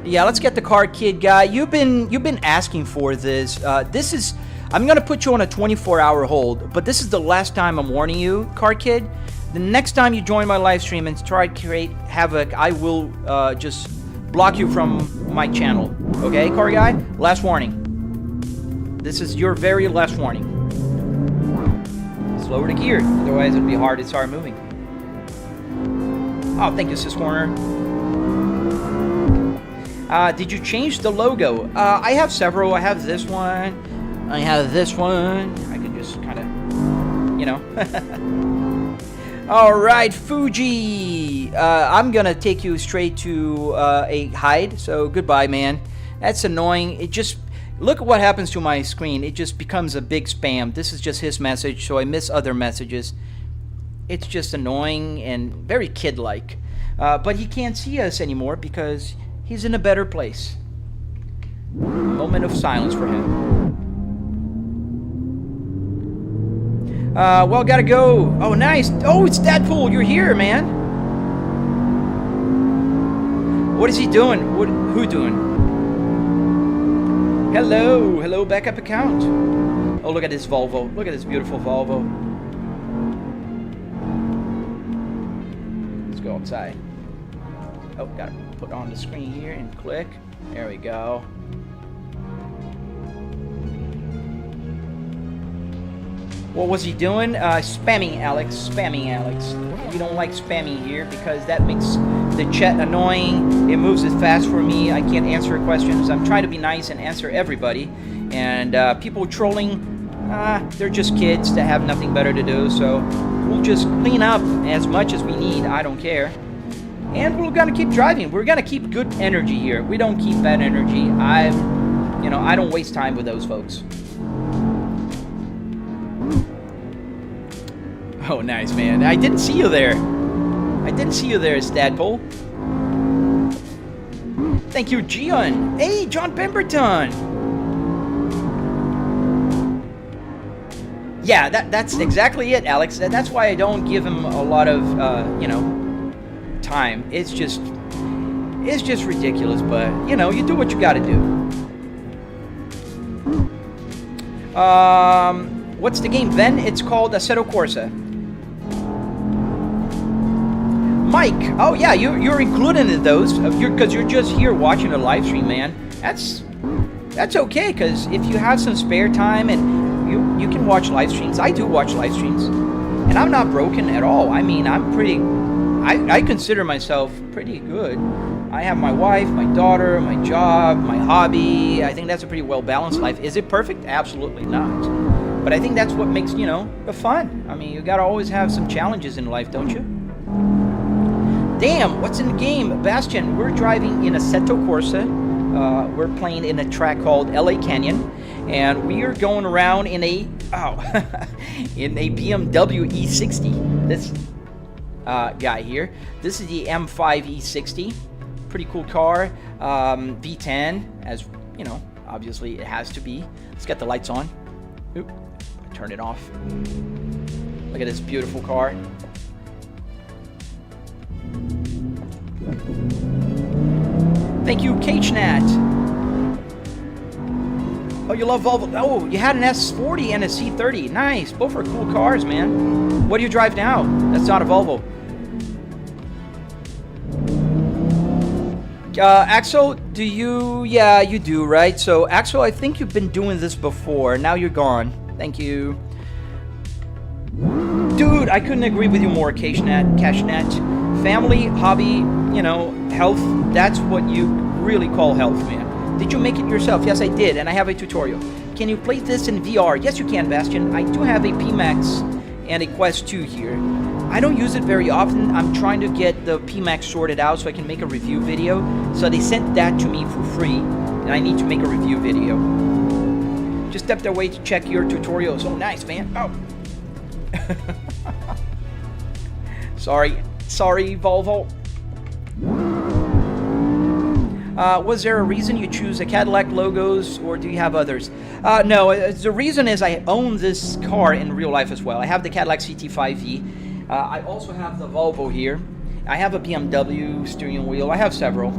[SPEAKER 1] Yeah, let's get the car kid guy. You've been asking for this. This is I'm gonna put you on a 24-hour hold, but this is the last time I'm warning you, Car Kid. The next time you join my live stream and try to create havoc, I will just block you from my channel. Okay, Car Guy? Last warning. This is your very last warning. Lower the gear, otherwise it'd be hard to start moving. Oh, thank you, Sis Corner. Did you change the logo? I have several. I have this one. I have this one. I can just kind of, you know. All right, Fuji. I'm gonna take you straight to a hide. So goodbye, man. That's annoying. It just. Look at what happens to my screen. It just becomes a big spam. This is just his message, so I miss other messages. It's just annoying and very kid-like. But he can't see us anymore because he's in a better place. Moment of silence for him. Well, gotta go. Oh, nice. Oh, it's Deadpool. You're here, man. What is he doing? Who doing? Hello, hello, backup account. Oh, look at this Volvo. Look at this beautiful Volvo. Let's go outside. Oh, gotta put on the screen here and click. There we go. What was he doing? Spamming Alex. Spamming Alex. We don't like spamming here because that makes the chat annoying. It moves it fast for me. I can't answer questions. I'm trying to be nice and answer everybody. And people trolling, they're just kids that have nothing better to do. So we'll just clean up as much as we need. I don't care. And we're gonna keep driving. We're gonna keep good energy here. We don't keep bad energy. I don't waste time with those folks. Oh, nice, man. I didn't see you there. I didn't see you there, Stadpole. Thank you, Gion. Hey, John Pemberton. Yeah, that's exactly it, Alex. That's why I don't give him a lot of, time. It's just ridiculous, but, you do what you gotta do. What's the game, Ven? It's called Assetto Corsa. Mike, oh yeah, you're included in those because you're just here watching the live stream, man. That's okay, because if you have some spare time and you can watch live streams. I do watch live streams, and I'm not broken at all. I mean, I consider myself pretty good. I have my wife, my daughter, my job, my hobby. I think that's a pretty well balanced life. Is it perfect? Absolutely not. But I think that's what makes the fun. I mean, you gotta always have some challenges in life, don't you? Damn, what's in the game? Bastian, we're driving in Assetto Corsa. We're playing in a track called LA Canyon. And we are going around in a, in a BMW E60. This guy here. This is the M5 E60. Pretty cool car. V10, as, obviously it has to be. Let's get the lights on. Oop, turn it off. Look at this beautiful car. Thank you, KHNat. Oh, you love Volvo. Oh, you had an S40 and a C30. Nice. Both are cool cars, man. What do you drive now? That's not a Volvo. Axel, do you? Yeah, you do, right? So, Axel, I think you've been doing this before. Now you're gone. Thank you. Dude, I couldn't agree with you more, Cashnat. Family, hobby, health, that's what you really call health, man. Did you make it yourself? Yes, I did, and I have a tutorial. Can you play this in VR? Yes, you can, Bastian. I do have a PMax and a Quest 2 here. I don't use it very often. I'm trying to get the PMax sorted out so I can make a review video. So they sent that to me for free, and I need to make a review video. Just stepped away to check your tutorials. Oh, nice, man. Oh. Sorry, Volvo. Was there a reason you choose a Cadillac logos, or do you have others? No, the reason is I own this car in real life as well. I have the Cadillac CT5V. I also have the Volvo here. I have a BMW steering wheel. I have several.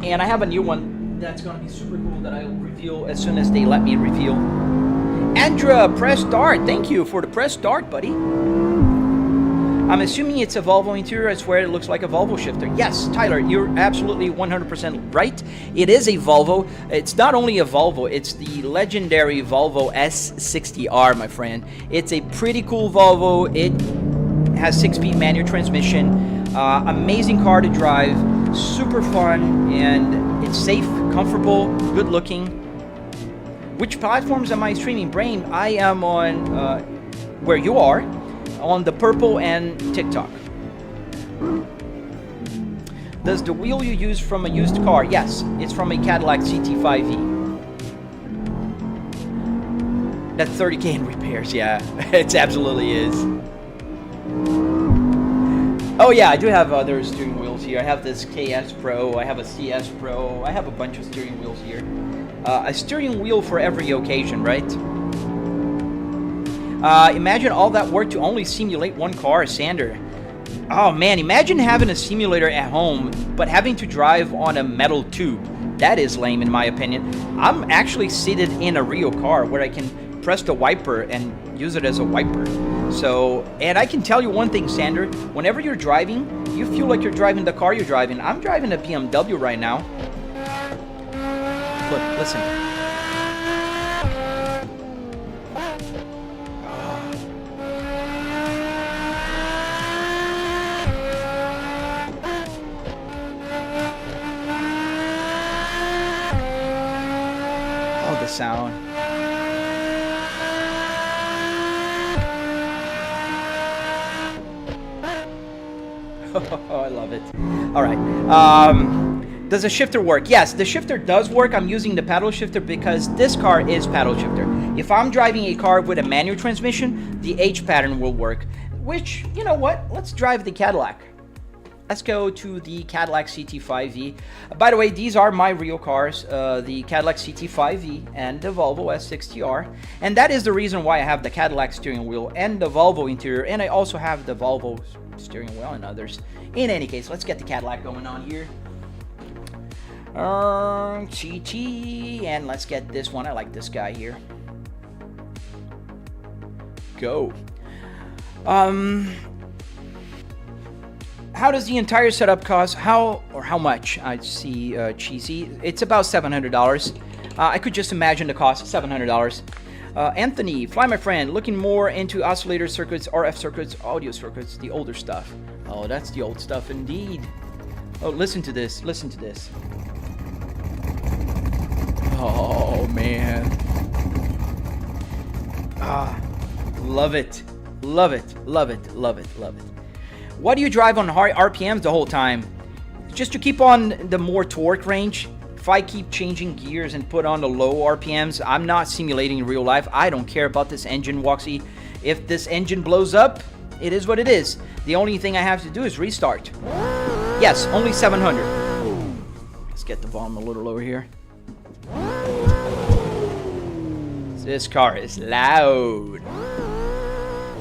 [SPEAKER 1] And I have a new one That's gonna be super cool that I'll reveal as soon as they let me reveal. Andra, press start. Thank you for the press start, buddy. I'm assuming it's a Volvo interior. I swear it looks like a Volvo shifter. Yes, Tyler, you're absolutely 100% right. It is a Volvo. It's not only a Volvo, it's the legendary Volvo S60R, my friend. It's a pretty cool Volvo. It has 6-speed manual transmission. Amazing car to drive. Super fun, and it's safe, comfortable, good looking. Which platforms am I streaming? Brain, I am on where you are. On the Purple and TikTok. Does the wheel you use from a used car? Yes, it's from a Cadillac CT5V. That's 30K in repairs, yeah. It absolutely is. Oh yeah, I do have other steering wheels here. I have this KS Pro, I have a CS Pro, I have a bunch of steering wheels here. A steering wheel for every occasion, right? Imagine all that work to only simulate one car, Sander. Oh man, imagine having a simulator at home, but having to drive on a metal tube. That is lame in my opinion. I'm actually seated in a real car where I can press the wiper and use it as a wiper. So, and I can tell you one thing, Sander, whenever you're driving, you feel like you're driving the car you're driving. I'm driving a BMW right now. Look, listen. Sound. Oh, I love it. All right. Does the shifter work? Yes, the shifter does work. I'm using the paddle shifter because this car is paddle shifter. If I'm driving a car with a manual transmission, the H pattern will work. Which, you know what? Let's drive the Cadillac. Let's go to the Cadillac CT5V. By the way, these are my real cars, the Cadillac CT5V and the Volvo S60R. And that is the reason why I have the Cadillac steering wheel and the Volvo interior. And I also have the Volvo steering wheel and others. In any case, let's get the Cadillac going on here. CT, and let's get this one. I like this guy here. Go. How does the entire setup cost? How much? I see cheesy. It's about $700. I could just imagine the cost, $700. Anthony, fly my friend, looking more into oscillator circuits, RF circuits, audio circuits, the older stuff. Oh, that's the old stuff indeed. Oh, listen to this. Listen to this. Oh, man. Ah, love it. Love it. Love it. Love it. Love it. Why do you drive on high RPMs the whole time? Just to keep on the more torque range. If I keep changing gears and put on the low RPMs, I'm not simulating in real life. I don't care about this engine, Woxy. If this engine blows up, it is what it is. The only thing I have to do is restart. Yes, only 700. Let's get the volume a little lower here. This car is loud.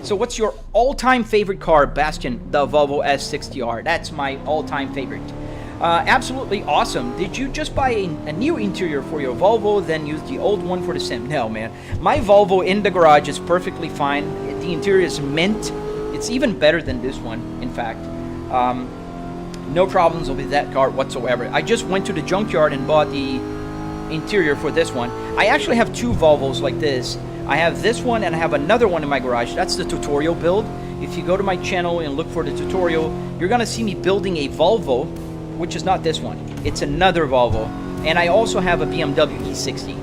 [SPEAKER 1] So what's your all-time favorite car, Bastian? The Volvo S60R. That's my all-time favorite. Absolutely awesome. Did you just buy a new interior for your Volvo, then use the old one for the sim? No, man. My Volvo in the garage is perfectly fine. The interior is mint. It's even better than this one, in fact. No problems with that car whatsoever. I just went to the junkyard and bought the interior for this one. I actually have two Volvos like this. I have this one and I have another one in my garage. That's the tutorial build. If you go to my channel and look for the tutorial, you're gonna see me building a Volvo, which is not this one. It's another Volvo. And I also have a BMW E60.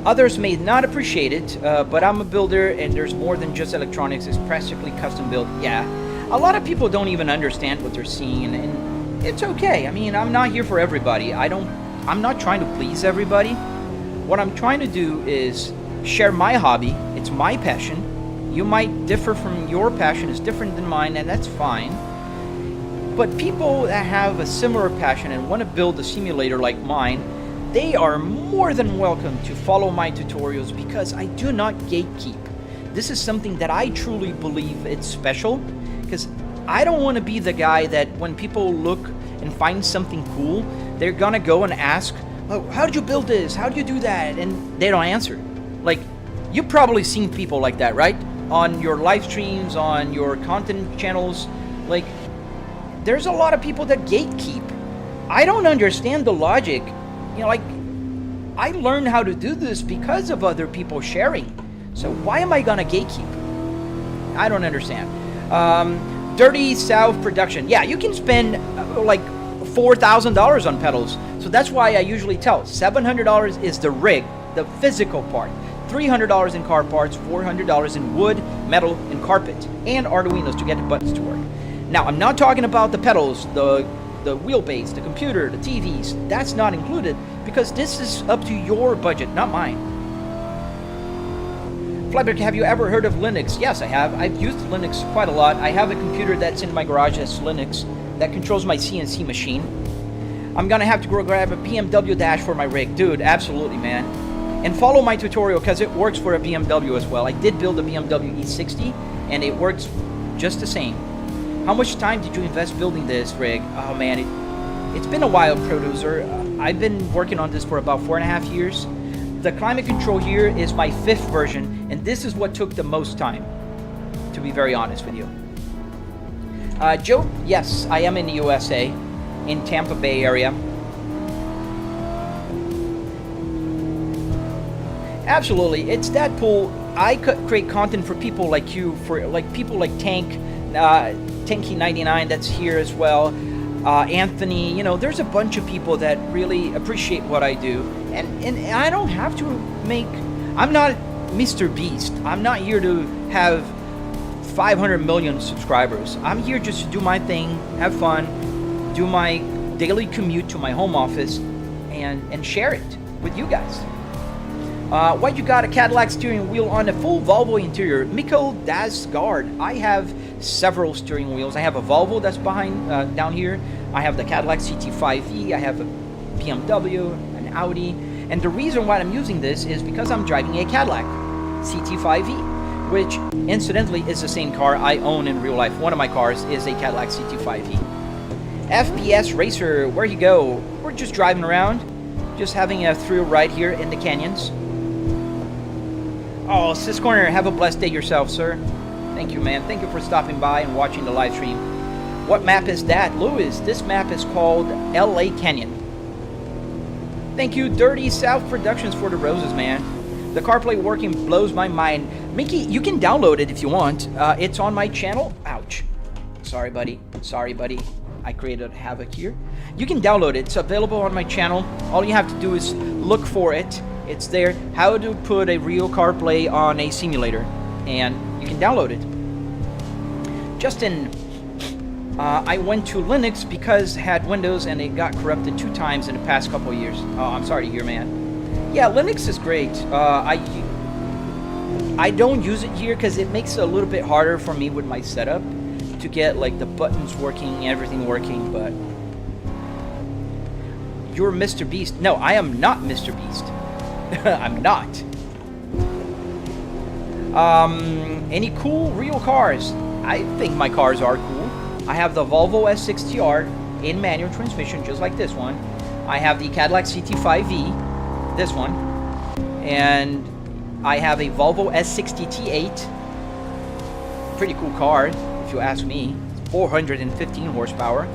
[SPEAKER 1] Others may not appreciate it, but I'm a builder and there's more than just electronics. It's practically custom built. Yeah. A lot of people don't even understand what they're seeing, and it's okay. I mean, I'm not here for everybody. I'm not trying to please everybody. What I'm trying to do is share my hobby. It's my passion. You might differ from your passion. It's different than mine, and that's fine. But people that have a similar passion and want to build a simulator like mine, they are more than welcome to follow my tutorials because I do not gatekeep. this is something that I truly believe it's special, because I don't want to be the guy that when people look and find something cool, they're gonna go and ask, oh, how did you build this? How do you do that? And they don't answer. Like, you've probably seen people like that, right? On your live streams, on your content channels. Like, there's a lot of people that gatekeep. I don't understand the logic. You know, like, I learned how to do this because of other people sharing. So why am I gonna gatekeep? I don't understand. Dirty South Production. Yeah, you can spend like $4,000 on pedals. So that's why I usually tell $700 is the rig, the physical part. $300 in car parts, $400 in wood, metal, and carpet, and arduinos to get the buttons to work. Now, I'm not talking about the pedals, the wheelbase, the computer, the TVs. That's not included because this is up to your budget, not mine. Flyberg, have you ever heard of Linux? Yes, I have. I've used Linux quite a lot. I have a computer that's in my garage that's Linux that controls my CNC machine. I'm gonna have to go grab a BMW dash for my rig. Dude, absolutely, man. And follow my tutorial because it works for a BMW as well. I did build a BMW E60 and it works just the same. How much time did you invest building this rig? Oh man, it's been a while, producer. I've been working on this for about 4.5 years. The climate control here is my 5th version, and this is what took the most time, to be very honest with you. Joe, yes, I am in the USA, in Tampa Bay area. Absolutely, it's that cool. I create content for people like you, for like people like Tanky99 that's here as well. Anthony, you know, there's a bunch of people that really appreciate what I do. And I don't have to make, I'm not Mr. Beast. I'm not here to have 500 million subscribers. I'm here just to do my thing, have fun, do my daily commute to my home office, and share it with you guys. Why you got a Cadillac steering wheel on a full Volvo interior? Mikkel Dasgard. I have several steering wheels. I have a Volvo that's behind down here. I have the Cadillac CT5e. I have a BMW, an Audi. And the reason why I'm using this is because I'm driving a Cadillac CT5e, which incidentally is the same car I own in real life. One of my cars is a Cadillac CT5e. FPS Racer, where you go? We're just driving around, just having a thrill ride here in the canyons. Oh, Sis Corner, have a blessed day yourself, sir. Thank you, man. Thank you for stopping by and watching the live stream. What map is that? Louis, this map is called LA Canyon. Thank you, Dirty South Productions, for the roses, man. The CarPlay working blows my mind. Mickey, you can download it if you want. It's on my channel. Ouch. Sorry, buddy. Sorry, buddy. I created havoc here. You can download it. It's available on my channel. All you have to do is look for it. It's there. How to put a real CarPlay on a simulator. And you can download it. Justin, I went to Linux because it had Windows and it got corrupted 2 times in the past couple of years. Oh, I'm sorry to hear, man. Yeah, Linux is great. I don't use it here because it makes it a little bit harder for me with my setup to get like the buttons working, everything working, but you're Mr. Beast. No, I am not Mr. Beast. I'm not. Any cool real cars? I think my cars are cool. I have the Volvo S60R in manual transmission, just like this one. I have the Cadillac CT5e, this one, and I have a Volvo S60T8. Pretty cool car, if you ask me. 415 horsepower.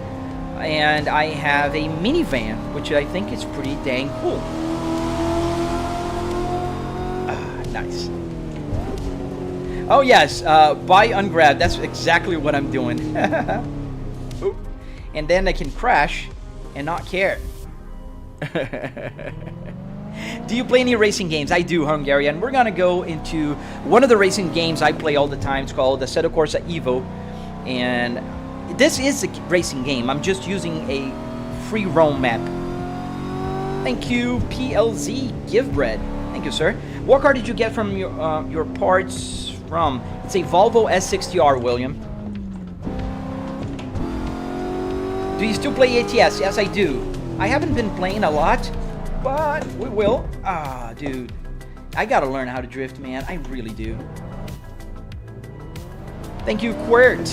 [SPEAKER 1] And I have a minivan, which I think is pretty dang cool. Nice. Oh yes, buy ungrab. That's exactly what I'm doing. And then I can crash and not care. Do you play any racing games? I do, Hungarian. We're gonna go into one of the racing games I play all the time. It's called the Assetto Corsa Evo, and this is a racing game. I'm just using a free roam map. Thank you, PLZ Givebread. Thank you, sir. What car did you get from your parts from? It's a Volvo S60R, William. Do you still play ATS? Yes, I do. I haven't been playing a lot, but we will. Ah, dude. I gotta learn how to drift, man. I really do. Thank you, Quirt.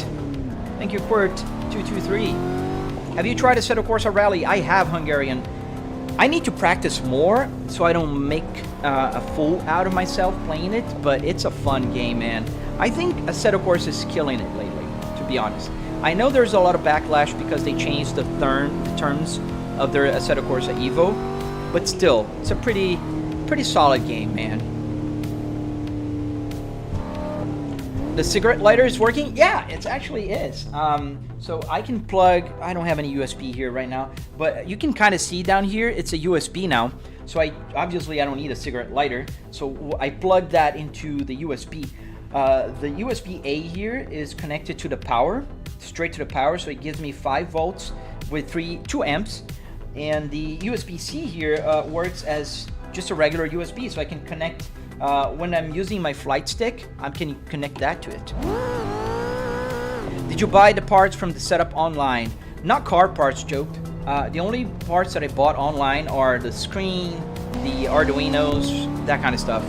[SPEAKER 1] Thank you, Quirt223. Have you tried Assetto Corsa Rally? I have, Hungarian. I need to practice more so I don't make a fool out of myself playing it, but it's a fun game, man. I think Assetto Corsa is killing it lately, to be honest. I know there's a lot of backlash because they changed the terms of their Assetto Corsa Evo, but still, it's a pretty solid game, man. The cigarette lighter is working? Yeah, it actually is. So I can plug, I don't have any USB here right now, but you can kind of see down here, it's a USB now. So obviously I don't need a cigarette lighter. So I plug that into the USB. The USB-A here is connected to the power, straight to the power. So it gives me 5 volts with 2 amps. And the USB-C here works as just a regular USB. So I can connect, when I'm using my flight stick, I can connect that to it. Did you buy the parts from the setup online? Not car parts, joked. The only parts that I bought online are the screen, the arduinos, that kind of stuff.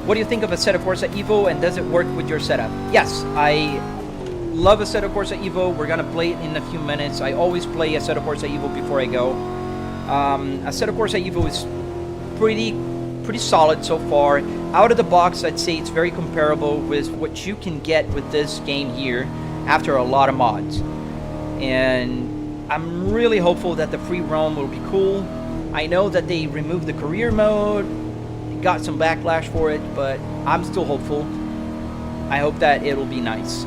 [SPEAKER 1] What do you think of Assetto Corsa Evo, and does it work with your setup? Yes, I love Assetto Corsa Evo. We're gonna play it in a few minutes. I always play Assetto Corsa Evo before I go. Assetto Corsa Evo is pretty solid so far. Out of the box, I'd say it's very comparable with what you can get with this game here after a lot of mods. And I'm really hopeful that the free roam will be cool. I know that they removed the career mode, got some backlash for it, but I'm still hopeful. I hope that it'll be nice.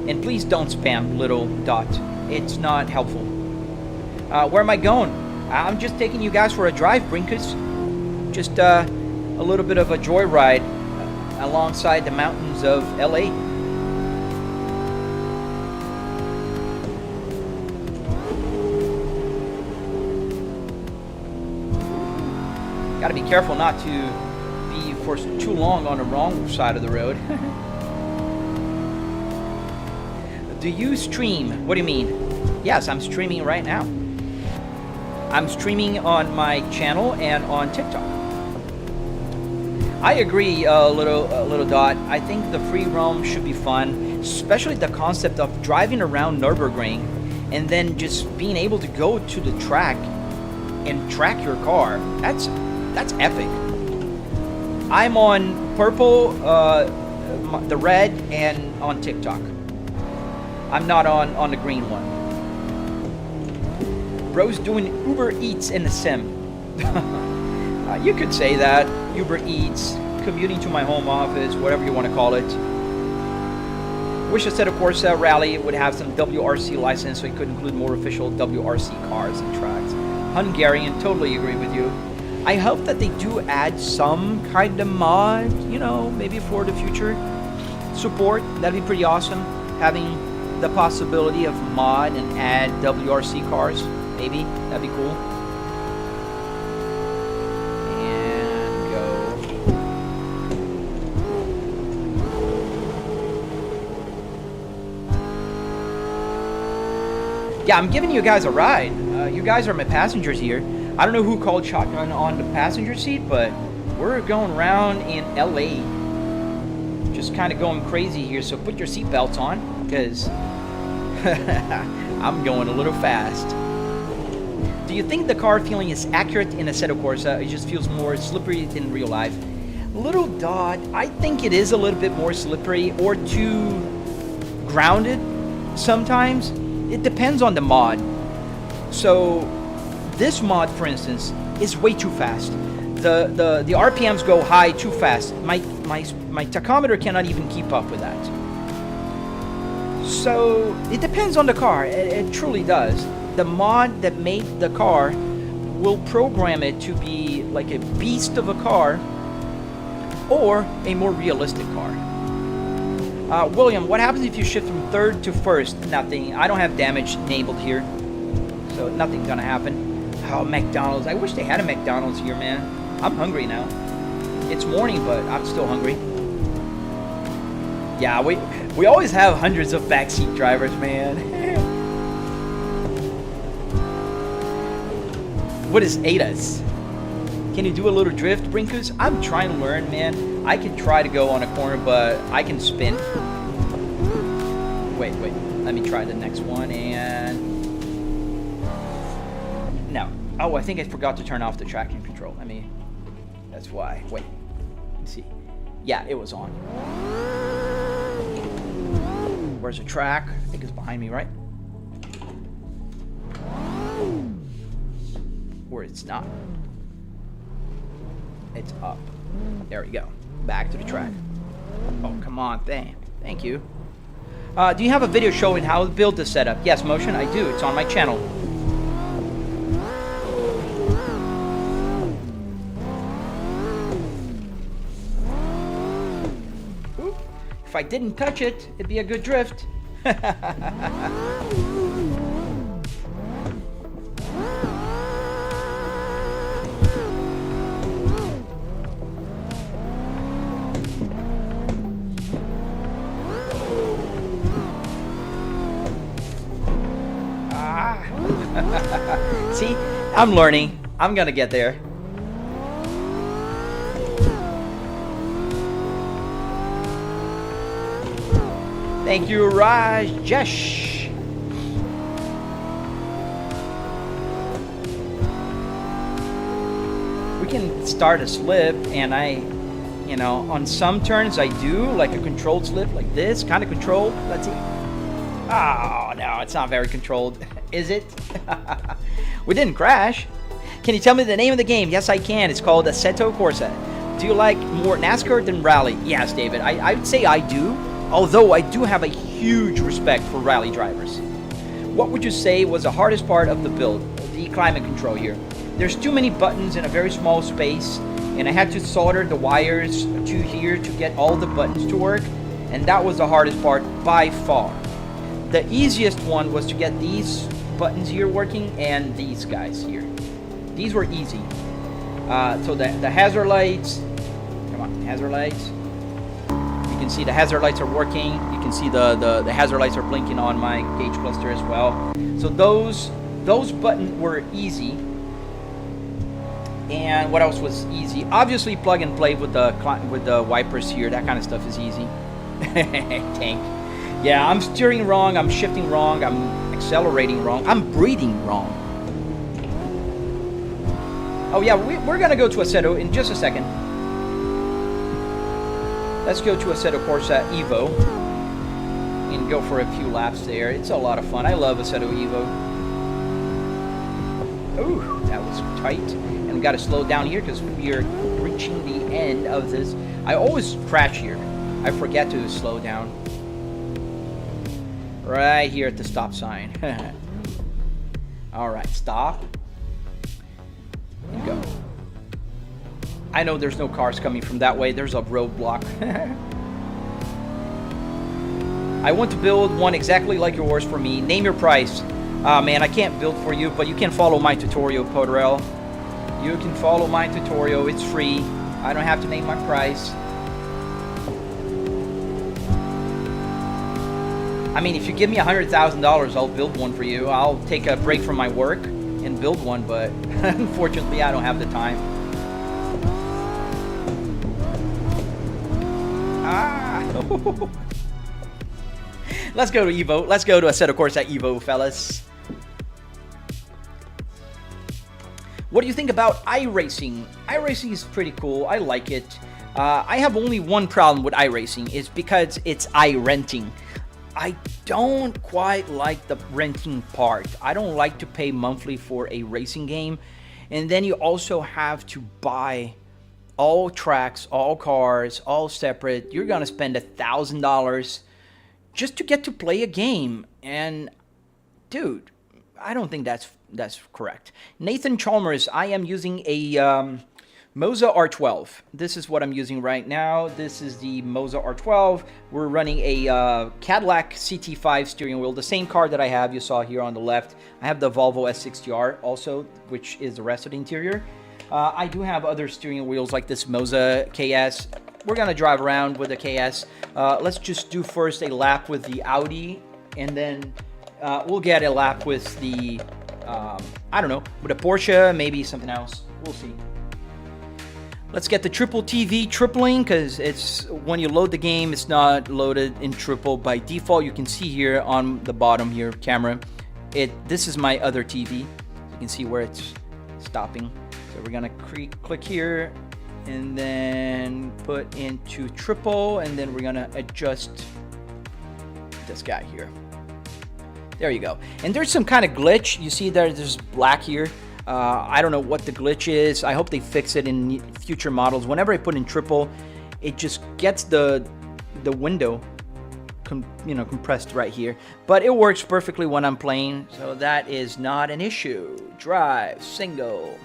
[SPEAKER 1] And please don't spam little dot. It's not helpful. Where am I going? I'm just taking you guys for a drive, Brinkers. Just a little bit of a joyride alongside the mountains of LA. Gotta be careful not to be for too long on the wrong side of the road. Do you stream? What do you mean? Yes, I'm streaming right now. I'm streaming on my channel and on TikTok. I agree, little dot. I think the free roam should be fun, especially the concept of driving around Nürburgring and then just being able to go to the track and track your car. That's epic. I'm on purple, the red, and on TikTok. I'm not on the green one. Bro's doing Uber Eats in the sim. You could say that. Uber Eats, commuting to my home office, whatever you want to call it. Wish Assetto Corsa Rally would have some WRC license so it could include more official WRC cars and tracks. Hungarian, totally agree with you. I hope that they do add some kind of mod, you know, maybe for the future support. That'd be pretty awesome. Having the possibility of mod and add WRC cars, maybe. That'd be cool. And go. Yeah, I'm giving you guys a ride. You guys are my passengers here. I don't know who called shotgun on the passenger seat, but we're going around in LA. Just kind of going crazy here, so put your seatbelts on, because I'm going a little fast. Do you think the car feeling is accurate in Assetto Corsa? It just feels more slippery in real life. Little dot, I think it is a little bit more slippery or too grounded sometimes. It depends on the mod. So this mod, for instance, is way too fast. The RPMs go high too fast. My tachometer cannot even keep up with that. So it depends on the car. It truly does. The mod that made the car will program it to be like a beast of a car or a more realistic car. William, what happens if you shift from third to first? Nothing. I don't have damage enabled here, so nothing's gonna happen. Oh, McDonald's. I wish they had a McDonald's here, man. I'm hungry now. It's morning, but I'm still hungry. Yeah, we always have hundreds of backseat drivers, man. What is ADAS? Can you do a little drift, Brinkus? I'm trying to learn, man. I can try to go on a corner, but I can spin. Wait. Let me try the next one, and... No. Oh, I think I forgot to turn off the traction control. That's why. Wait. Let's see. Yeah, it was on. Where's the track? I think it's behind me, right? Or it's not. It's up. There we go. Back to the track. Oh, come on. Thank you. Do you have a video showing how to build this setup? Yes, Motion, I do. It's on my channel. Ooh. If I didn't touch it, it'd be a good drift. See, I'm learning. I'm gonna get there. Thank you, Rajesh. We can start a slip, and on some turns I do, like a controlled slip, like this, kind of controlled. Let's see. Oh, no, it's not very controlled. Is it? We didn't crash. Can you tell me the name of the game? Yes, I can. It's called Assetto Corsa. Do you like more NASCAR than rally? Yes, David. I'd say I do. Although I do have a huge respect for rally drivers. What would you say was the hardest part of the build? The climate control here. There's too many buttons in a very small space, and I had to solder the wires to here to get all the buttons to work, and that was the hardest part by far. The easiest one was to get these buttons here working and these guys here. These were easy. So the hazard lights, come on, hazard lights. You can see the hazard lights are working. You can see the hazard lights are blinking on my gauge cluster as well. So those buttons were easy. And what else was easy? Obviously, plug and play with the wipers here. That kind of stuff is easy. Tank. Yeah, I'm steering wrong. I'm shifting wrong. I'm accelerating wrong. I'm breathing wrong. Oh yeah, we're gonna go to Assetto in just a second. Let's go to Assetto Corsa Evo and go for a few laps there. It's a lot of fun. I love Assetto Evo. Ooh, that was tight. And we got to slow down here because we are reaching the end of this. I always crash here. I forget to slow down. Right here at the stop sign. All right, stop. And go. I know there's no cars coming from that way. There's a roadblock. I want to build one exactly like yours for me. Name your price. Man, I can't build for you, but you can follow my tutorial, Podrell. You can follow my tutorial. It's free. I don't have to name my price. I mean, if you give me $100,000, I'll build one for you. I'll take a break from my work and build one, but unfortunately, I don't have the time. Let's go to Evo. Let's go to Assetto Corsa Evo, fellas. What do you think about iRacing? iRacing is pretty cool. I like it. I have only one problem with iRacing. Is because it's iRenting. I don't quite like the renting part. I don't like to pay monthly for a racing game. And then you also have to buy all tracks, all cars, all separate. You're gonna spend $1,000 just to get to play a game. And dude, I don't think that's correct. Nathan Chalmers, I am using a Moza R12. This is what I'm using right now. This is the Moza R12. We're running a Cadillac CT5 steering wheel, the same car that I have, you saw here on the left. I have the Volvo S60R also, which is the rest of the interior. I do have other steering wheels like this Moza KS. We're gonna drive around with the KS. Let's just do first a lap with the Audi, and then we'll get a lap with the, I don't know, with a Porsche, maybe something else. We'll see. Let's get the triple TV tripling, because it's when you load the game, it's not loaded in triple by default. You can see here on the bottom here, camera. This is my other TV. You can see where it's stopping. So we're gonna click here and then put into triple, and then we're gonna adjust this guy here. There you go. And there's some kind of glitch. You see there's black here. I don't know what the glitch is. I hope they fix it in future models. Whenever I put in triple, it just gets the window compressed right here. But it works perfectly when I'm playing, so that is not an issue. Drive, single.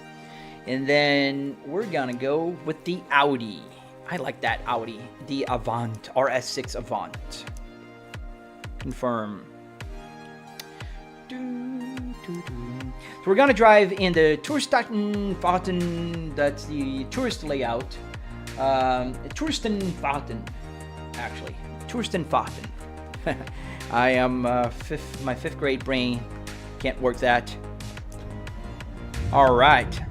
[SPEAKER 1] And then we're gonna go with the Audi. I like that Audi. The Avant, RS6 Avant. Confirm. So we're gonna drive in the Touristenfahrten, that's the tourist layout. Touristenfahrten, actually. Touristenfahrten. I am my fifth grade brain can't work that. All right.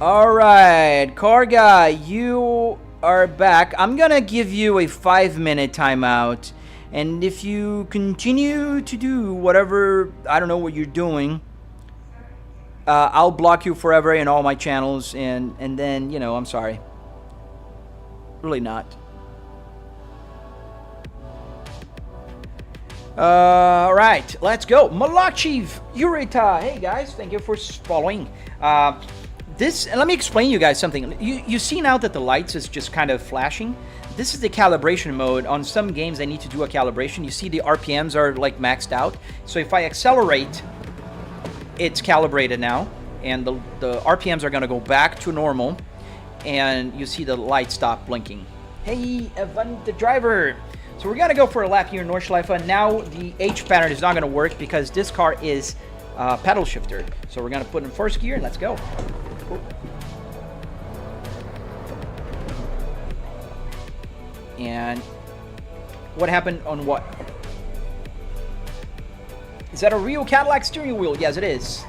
[SPEAKER 1] All right, car guy, you are back. I'm gonna give you a 5-minute timeout, and if you continue to do whatever, I don't know what you're doing, I'll block you forever in all my channels, and then, you know, I'm sorry. Really not. All right, let's go. Malachiv Ureta. Hey guys, thank you for following. Let me explain you guys something. You see now that the lights is just kind of flashing. This is the calibration mode. On some games, I need to do a calibration. You see the RPMs are like maxed out. So if I accelerate, it's calibrated now, and the RPMs are gonna go back to normal, and you see the light stop blinking. Hey, Evan, the driver. So we're gonna go for a lap here in Nordschleife. Now the H pattern is not gonna work because this car is pedal shifter. So we're gonna put in first gear and let's go. And what happened on what? Is that a real Cadillac steering wheel? Yes, it is.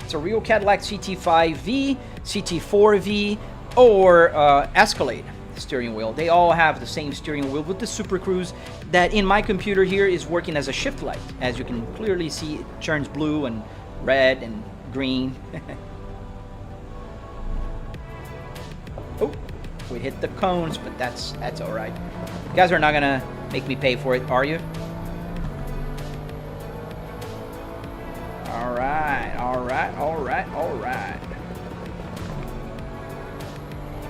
[SPEAKER 1] It's a real Cadillac CT5V, CT4V, or Escalade steering wheel. They all have the same steering wheel with the Super Cruise that in my computer here is working as a shift light. As you can clearly see, it turns blue and red and green. Oh, we hit the cones, but that's all right. You guys are not gonna make me pay for it, are you? All right, all right, all right, all right.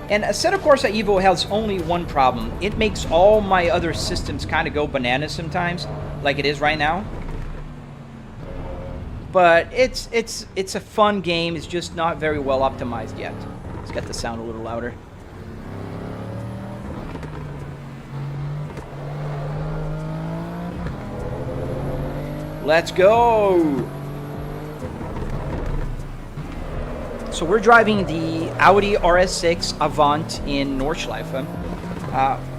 [SPEAKER 1] And Assetto Corsa Evo has only one problem. It makes all my other systems kind of go bananas sometimes, like it is right now. But it's a fun game. It's just not very well optimized yet. Let's get the sound a little louder. Let's go. So we're driving the Audi RS6 Avant in Nordschleife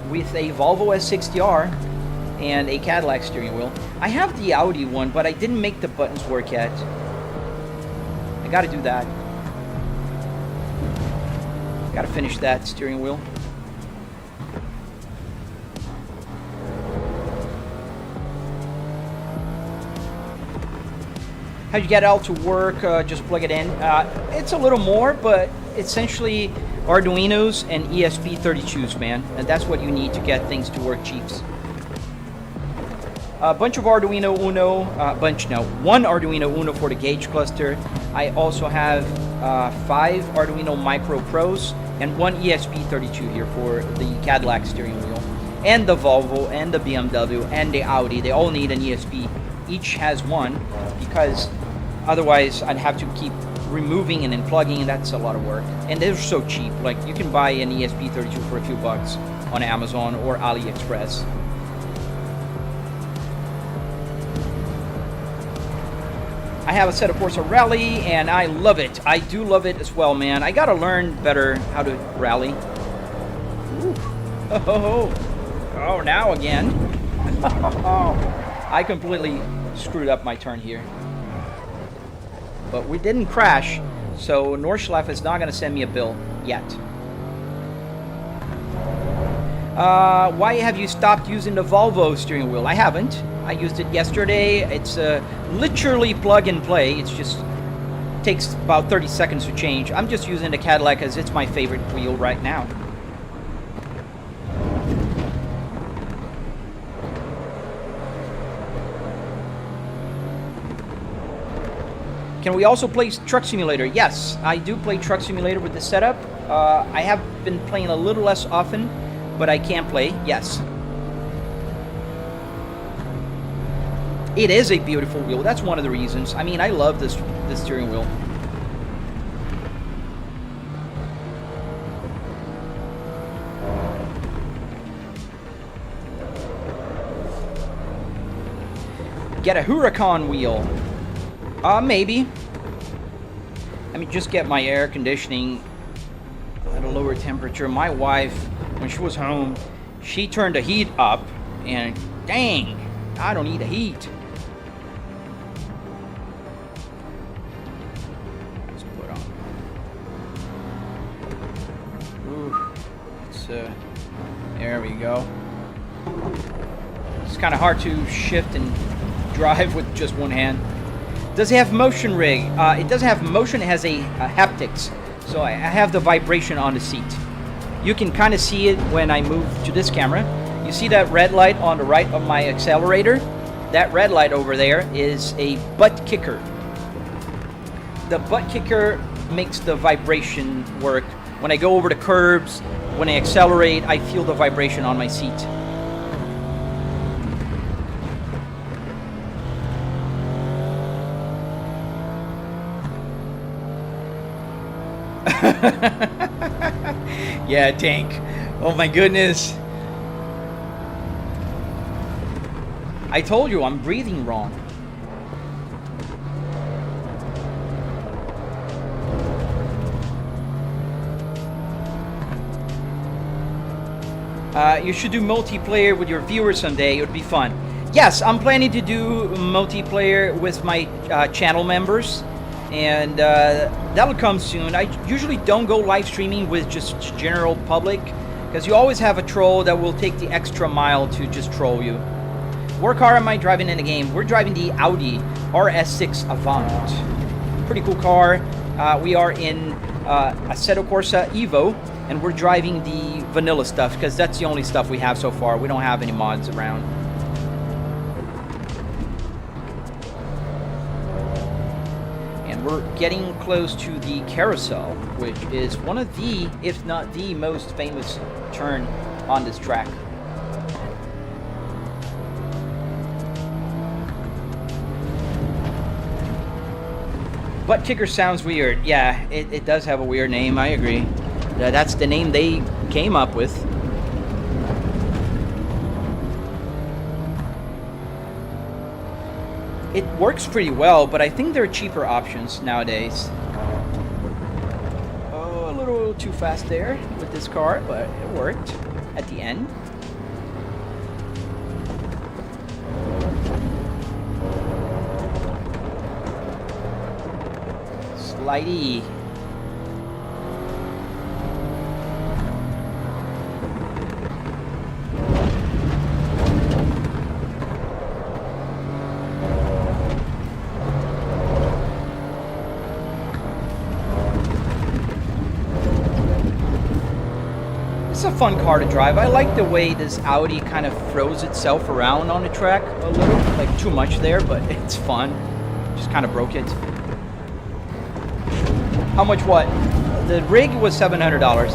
[SPEAKER 1] with a Volvo S60R and a Cadillac steering wheel. I have the Audi one, but I didn't make the buttons work yet. I gotta do that. Gotta finish that steering wheel. How you get it all to work, just plug it in. It's a little more, but essentially Arduinos and ESP32s, man. And that's what you need to get things to work, chiefs. A bunch of Arduino Uno, one Arduino Uno for the gauge cluster. I also have 5 Arduino Micro Pros and 1 ESP32 here for the Cadillac steering wheel. And the Volvo and the BMW and the Audi, they all need an ESP. Each has one, because otherwise I'd have to keep removing and then plugging, and that's a lot of work. And they're so cheap. Like, you can buy an ESP32 for a few bucks on Amazon or AliExpress. I have a Assetto Corsa Rally, and I love it. I do love it as well, man. I gotta learn better how to rally. Ooh. Oh, now again. I completely screwed up my turn here. but we didn't crash, so Nordschleife is not going to send me a bill yet. Why have you stopped using the Volvo steering wheel? I haven't. I used it yesterday. It's literally plug and play. It's just takes about 30 seconds to change. I'm just using the Cadillac as it's my favorite wheel right now. Can we also play Truck Simulator? Yes, I do play Truck Simulator with this setup. I have been playing a little less often, but I can play, yes. It is a beautiful wheel. That's one of the reasons. I mean, I love this steering wheel. Get a Huracan wheel. Maybe. I mean, just get my air conditioning at a lower temperature. My wife, when she was home, she turned the heat up, and dang, I don't need the heat. Let's put on. Ooh, it's there we go. It's kind of hard to shift and drive with just one hand. Does it have motion rig? It doesn't have motion. It has a haptics. So I have the vibration on the seat. You can kind of see it when I move to this camera. You see that red light on the right of my accelerator? That red light over there is a Buttkicker. The Buttkicker makes the vibration work. When I go over the curbs, when I accelerate, I feel the vibration on my seat. Yeah, tank. Oh my goodness. I told you I'm breathing wrong. You should do multiplayer with your viewers someday. It would be fun. Yes, I'm planning to do multiplayer with my channel members. And that'll come soon. I usually don't go live streaming with just general public, because you always have a troll that will take the extra mile to just troll you. What car am I driving in the game? We're driving the Audi RS6 Avant. Pretty cool car. We are in Assetto Corsa Evo, and we're driving the vanilla stuff, because that's the only stuff we have so far. We don't have any mods around. We're getting close to the carousel, which is one of the, if not the most famous turn on this track. Buttkicker sounds weird. Yeah, it does have a weird name, I agree. That's the name they came up with. It works pretty well, but I think there are cheaper options nowadays. Oh, a little too fast there with this car, but it worked at the end. Slidey. It's a fun car to drive. I like the way this Audi kind of throws itself around on the track a little, like too much there, but it's fun. Just kind of broke it. How much what? The rig was $700.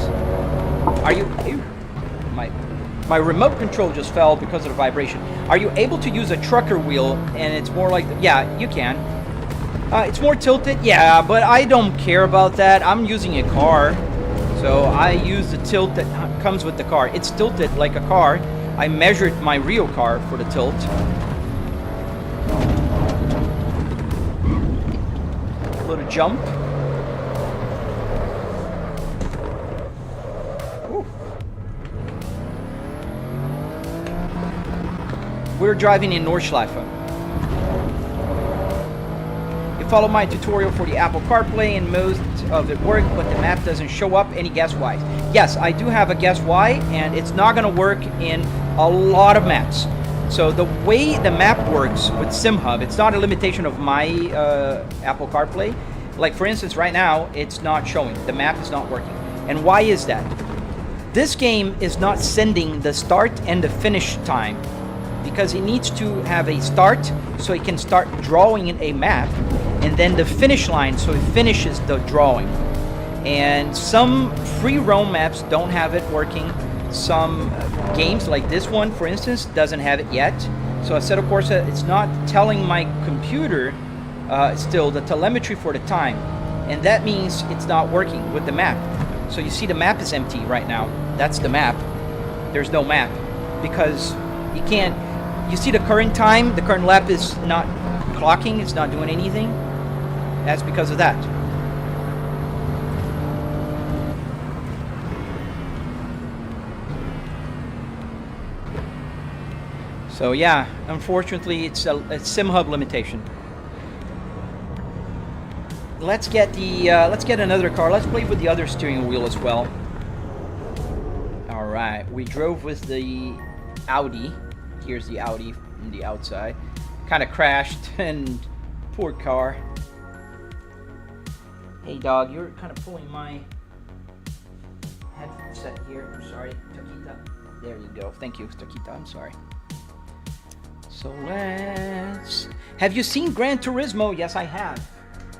[SPEAKER 1] Are you... Ew, my remote control just fell because of the vibration. Are you able to use a trucker wheel and it's more like... Yeah, you can. It's more tilted, yeah, but I don't care about that. I'm using a car. So I use the tilt that comes with the car. It's tilted like a car. I measured my real car for the tilt. A little jump. Ooh. We're driving in Nordschleife. If follow my tutorial for the Apple CarPlay and most of it worked, but the map doesn't show up. Any guess why? Yes, I do have a guess why, and it's not going to work in a lot of maps. So the way the map works with SimHub, it's not a limitation of my Apple CarPlay. Like for instance, right now, it's not showing. The map is not working. And why is that? This game is not sending the start and the finish time, because it needs to have a start so it can start drawing in a map, and then the finish line so it finishes the drawing. And some free roam maps don't have it working. Some games like this one, for instance, doesn't have it yet. So Assetto Corsa, it's not telling my computer still the telemetry for the time, and that means it's not working with the map. So you see the map is empty right now. That's the map. There's no map because you can't. You see the current time, the current lap is not clocking, it's not doing anything. That's because of that. So yeah, unfortunately, it's a SimHub limitation. Let's get another car. Let's play with the other steering wheel as well. All right, we drove with the Audi. Here's the Audi from the outside. Kind of crashed, and poor car. Hey dog, you're kind of pulling my headset here. I'm sorry, Taquita. There you go. Thank you, Taquita. I'm sorry. So let's... Have you seen Gran Turismo? Yes, I have.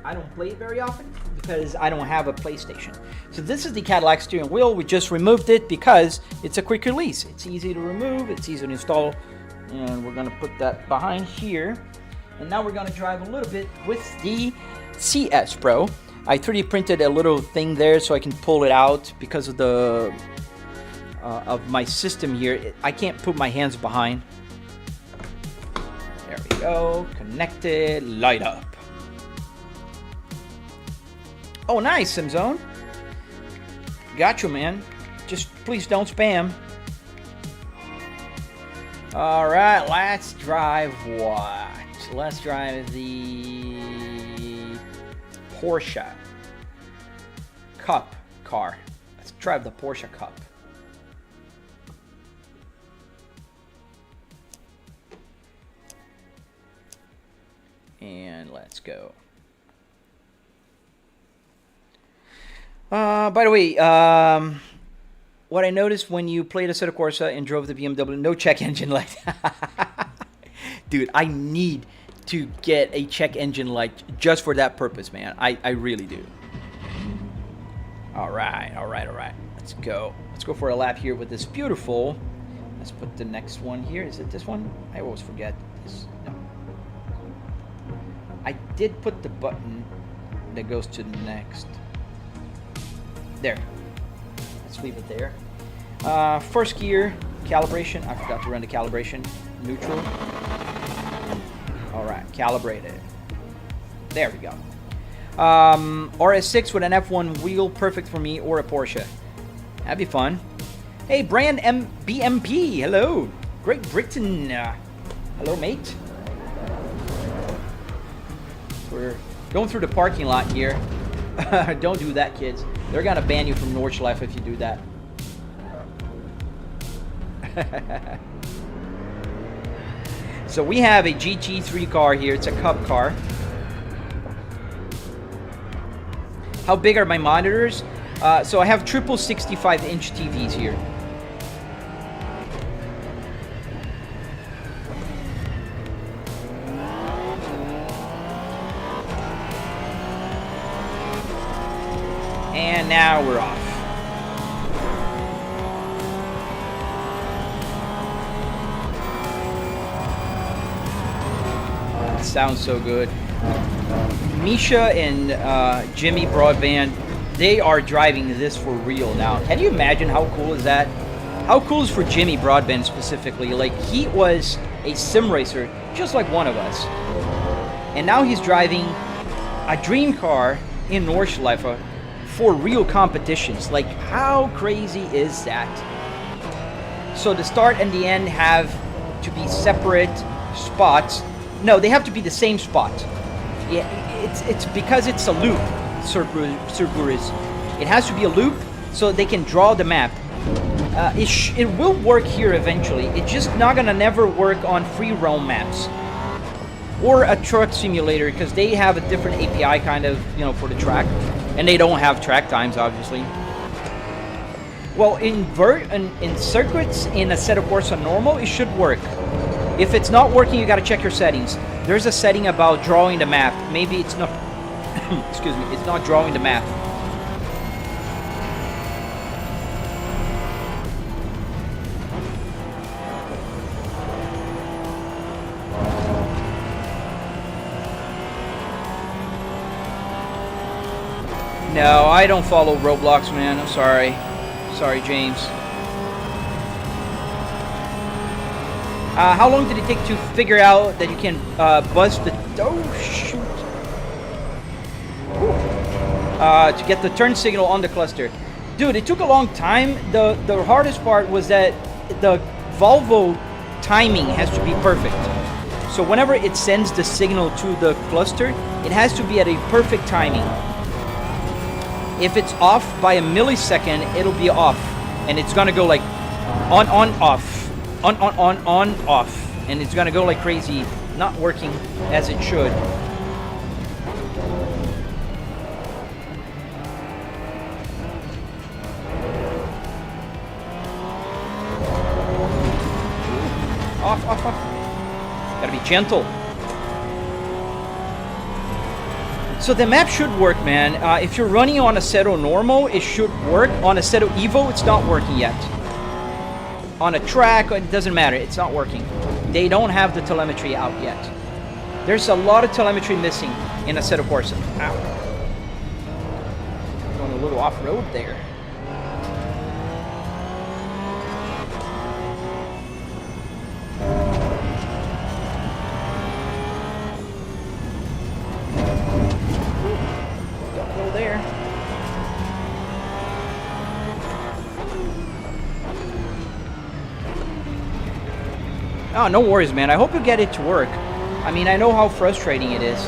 [SPEAKER 1] I don't play it very often because I don't have a PlayStation. So this is the Cadillac steering wheel. We just removed it because it's a quick release. It's easy to remove. It's easy to install. And we're going to put that behind here. And now we're going to drive a little bit with the CS Pro. I 3D printed a little thing there so I can pull it out because of the of my system here. I can't put my hands behind. There we go. Connected. Light up. Oh, nice, SimZone. Got you, man. Just please don't spam. All right, let's drive what? Let's drive the Porsche Cup car. Let's drive the Porsche Cup. And let's go. By the way, what I noticed when you played Assetto Corsa and drove the BMW, no check engine light. Dude, I need to get a check engine light just for that purpose, man. I really do. All right. Let's go. Let's go for a lap here with this beautiful. Let's put the next one here. Is it this one? I always forget this. No. I did put the button that goes to the next. There. Let's leave it there. First gear, calibration. I forgot to run the calibration. Neutral. All right, calibrated. There we go. RS6 with an F1 wheel, perfect for me, or a Porsche. That'd be fun. Hey, Brand BMP, hello. Great Britain. Hello, mate. We're going through the parking lot here. Don't do that, kids. They're gonna ban you from Nordschleife if you do that. So we have a GT3 car here. It's a Cup car. How big are my monitors? So I have triple 65-inch TVs here. And now we're off. It sounds so good. Misha and Jimmy Broadband, they are driving this for real now. Can you imagine how cool is that? How cool is for Jimmy Broadband specifically? Like, he was a sim racer just like one of us. And now he's driving a dream car in Nordschleife for real competitions. Like, how crazy is that? So the start and the end have to be separate spots. No, they have to be the same spot. Yeah, it's because it's a loop, Cerberus. It has to be a loop so they can draw the map. It will work here eventually. It's just not gonna never work on free roam maps or a truck simulator, because they have a different API kind of, you know, for the track, and they don't have track times, obviously. Well, in circuits in a set of course on normal, it should work. If it's not working, you gotta check your settings. There's a setting about drawing the map. Maybe it's not. Excuse me. It's not drawing the map. No, I don't follow Roblox, man. I'm sorry. Sorry, James. How long did it take to figure out that you can buzz the... Oh, shoot. To get the turn signal on the cluster. Dude, it took a long time. The hardest part was that the Volvo timing has to be perfect. So whenever it sends the signal to the cluster, it has to be at a perfect timing. If it's off by a millisecond, it'll be off. And it's gonna go like on, off. On, off. And it's gonna go like crazy, not working as it should. Off. Gotta be gentle. So the map should work, man. If you're running on Assetto Normal, it should work. On Assetto Evo, it's not working yet. On a track, it doesn't matter. It's not working. They don't have the telemetry out yet. There's a lot of telemetry missing in Assetto Corsa. Ow. Going a little off-road there. Oh, no worries, man. I hope you get it to work. I mean, I know how frustrating it is.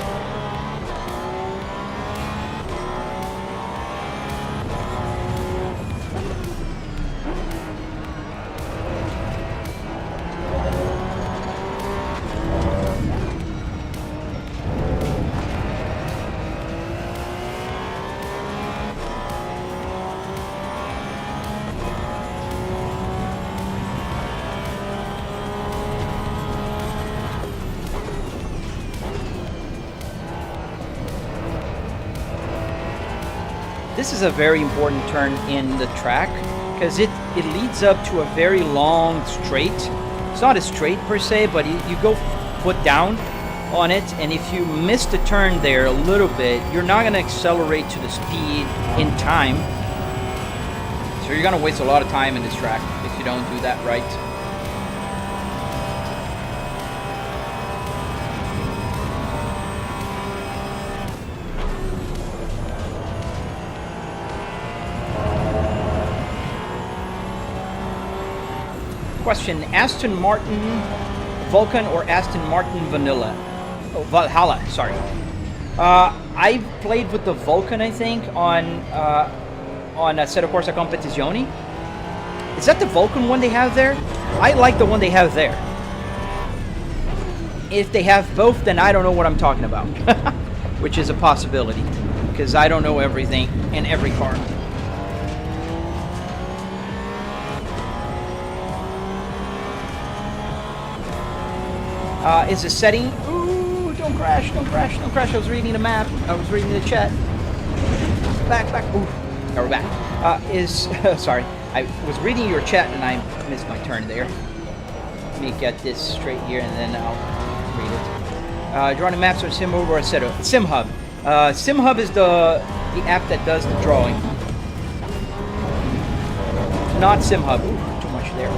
[SPEAKER 1] This is a very important turn in the track because it leads up to a very long straight. It's not a straight per se, but you go foot down on it, and if you miss the turn there a little bit, you're not going to accelerate to the speed in time. So you're going to waste a lot of time in this track if you don't do that right. Question: Aston Martin Vulcan or Aston Martin Vanilla? Oh, Valhalla, sorry. I played with the Vulcan, I think, on Assetto Corsa Competizione. Is that the Vulcan one they have there? I like the one they have there. If they have both, then I don't know what I'm talking about. Which is a possibility, because I don't know everything in every car. Is a setting... Ooh, don't crash, don't crash, don't crash. I was reading the map. I was reading the chat. Back. Ooh, now we're back. Sorry. I was reading your chat and I missed my turn there. Let me get this straight here and then I'll read it. Drawing maps on SimHub or Assetto? SimHub. SimHub is the app that does the drawing. Not SimHub. Ooh, too much there.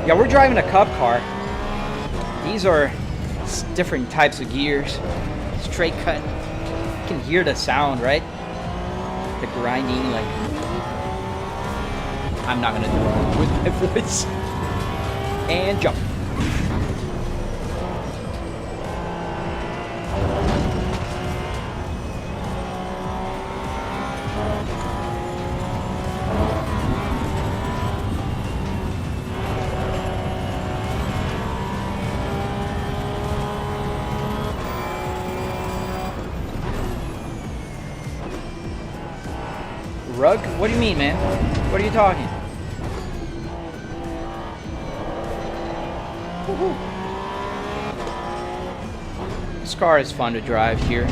[SPEAKER 1] Yeah, we're driving a Cup car. These are different types of gears. Straight cut. You can hear the sound, right? The grinding, like... I'm not gonna do it with my voice. And jump. Rug? What do you mean, man? What are you talking? Woohoo. This car is fun to drive here.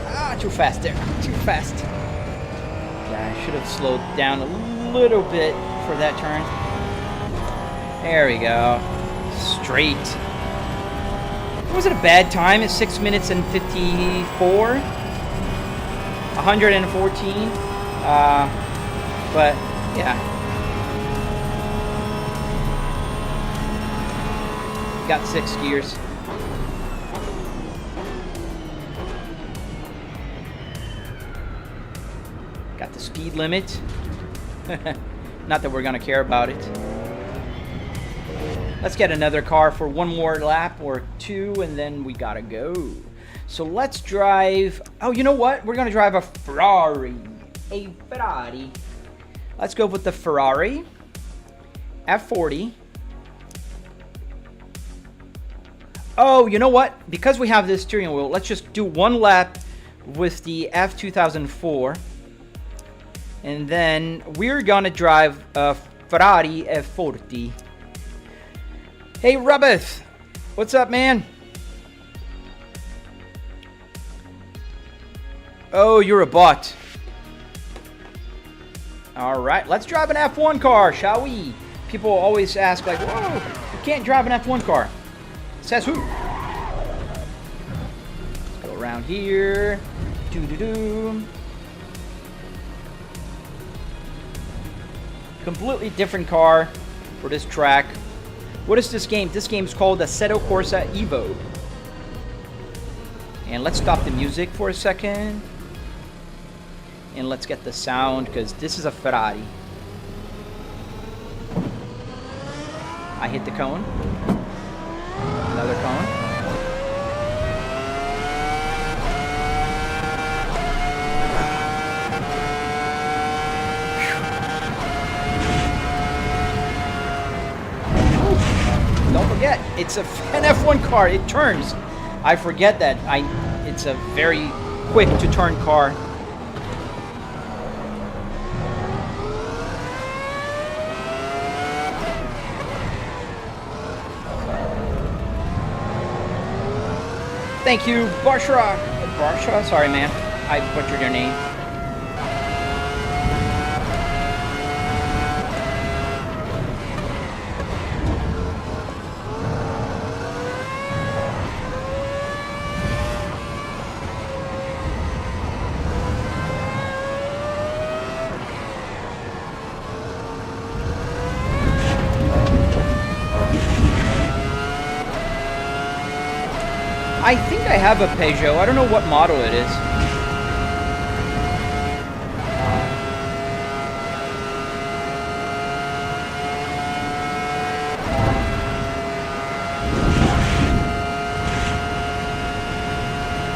[SPEAKER 1] Ah, too fast there. Too fast. Yeah, I should have slowed down a little bit for that turn. There we go. Straight. Was it a bad time? It's 6 minutes and 54? 114? But, yeah. Got 6 gears. Got the speed limit. Not that we're gonna care about it. Let's get another car for one more lap or two, and then we gotta go. So let's drive... Oh, you know what? We're gonna drive a Ferrari. A Ferrari. Let's go with the Ferrari. F40. Oh, you know what? Because we have this steering wheel, let's just do one lap with the F2004. And then we're gonna drive a Ferrari F40. Hey, Rubbeth! What's up, man? Oh, you're a bot. Alright, let's drive an F1 car, shall we? People always ask, like, whoa, you can't drive an F1 car. Says who? Let's go around here. Doo-doo-doo. Completely different car for this track. What is this game? This game is called Assetto Corsa Evo. And let's stop the music for a second. And let's get the sound, because this is a Ferrari. I hit the cone. Another cone. Don't forget, it's an F1 car. It turns. I forget that. It's a very quick to turn car. Thank you, Barsha. Barsha? Sorry, man. I butchered your name. I think I have a Peugeot. I don't know what model it is.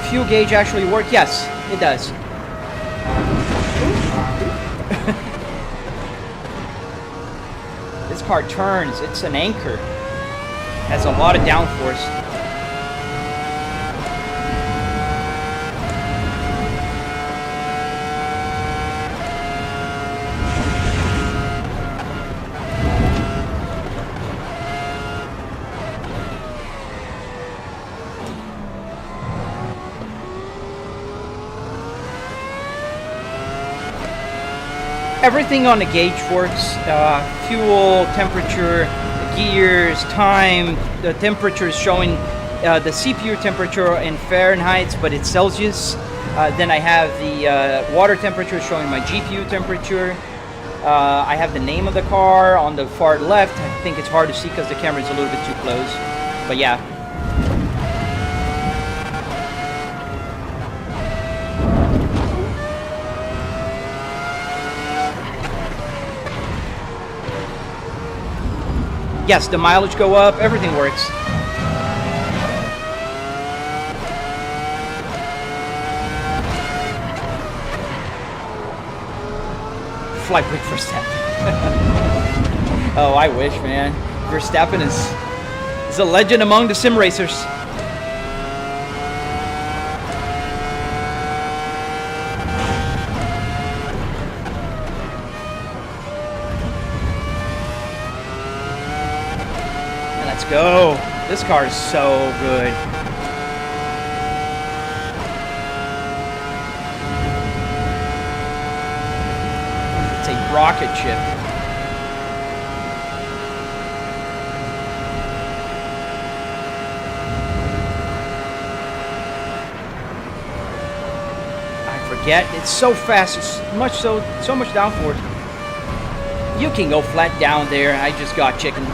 [SPEAKER 1] Fuel gauge actually work? Yes, it does. This car turns. It's an anchor. Has a lot of downforce. Everything on the gauge works, fuel, temperature, gears, time, the temperature is showing the CPU temperature in Fahrenheit, but it's Celsius. Then I have the water temperature showing my GPU temperature. I have the name of the car on the far left. I think it's hard to see because the camera is a little bit too close. But yeah. Yes, the mileage go up, everything works. Fly break Verstappen. Oh, I wish, man. Verstappen is a legend among the sim racers. Let's go. This car is so good. It's a rocket ship. I forget. It's so fast. It's so much downforce. You can go flat down there. I just got chicken.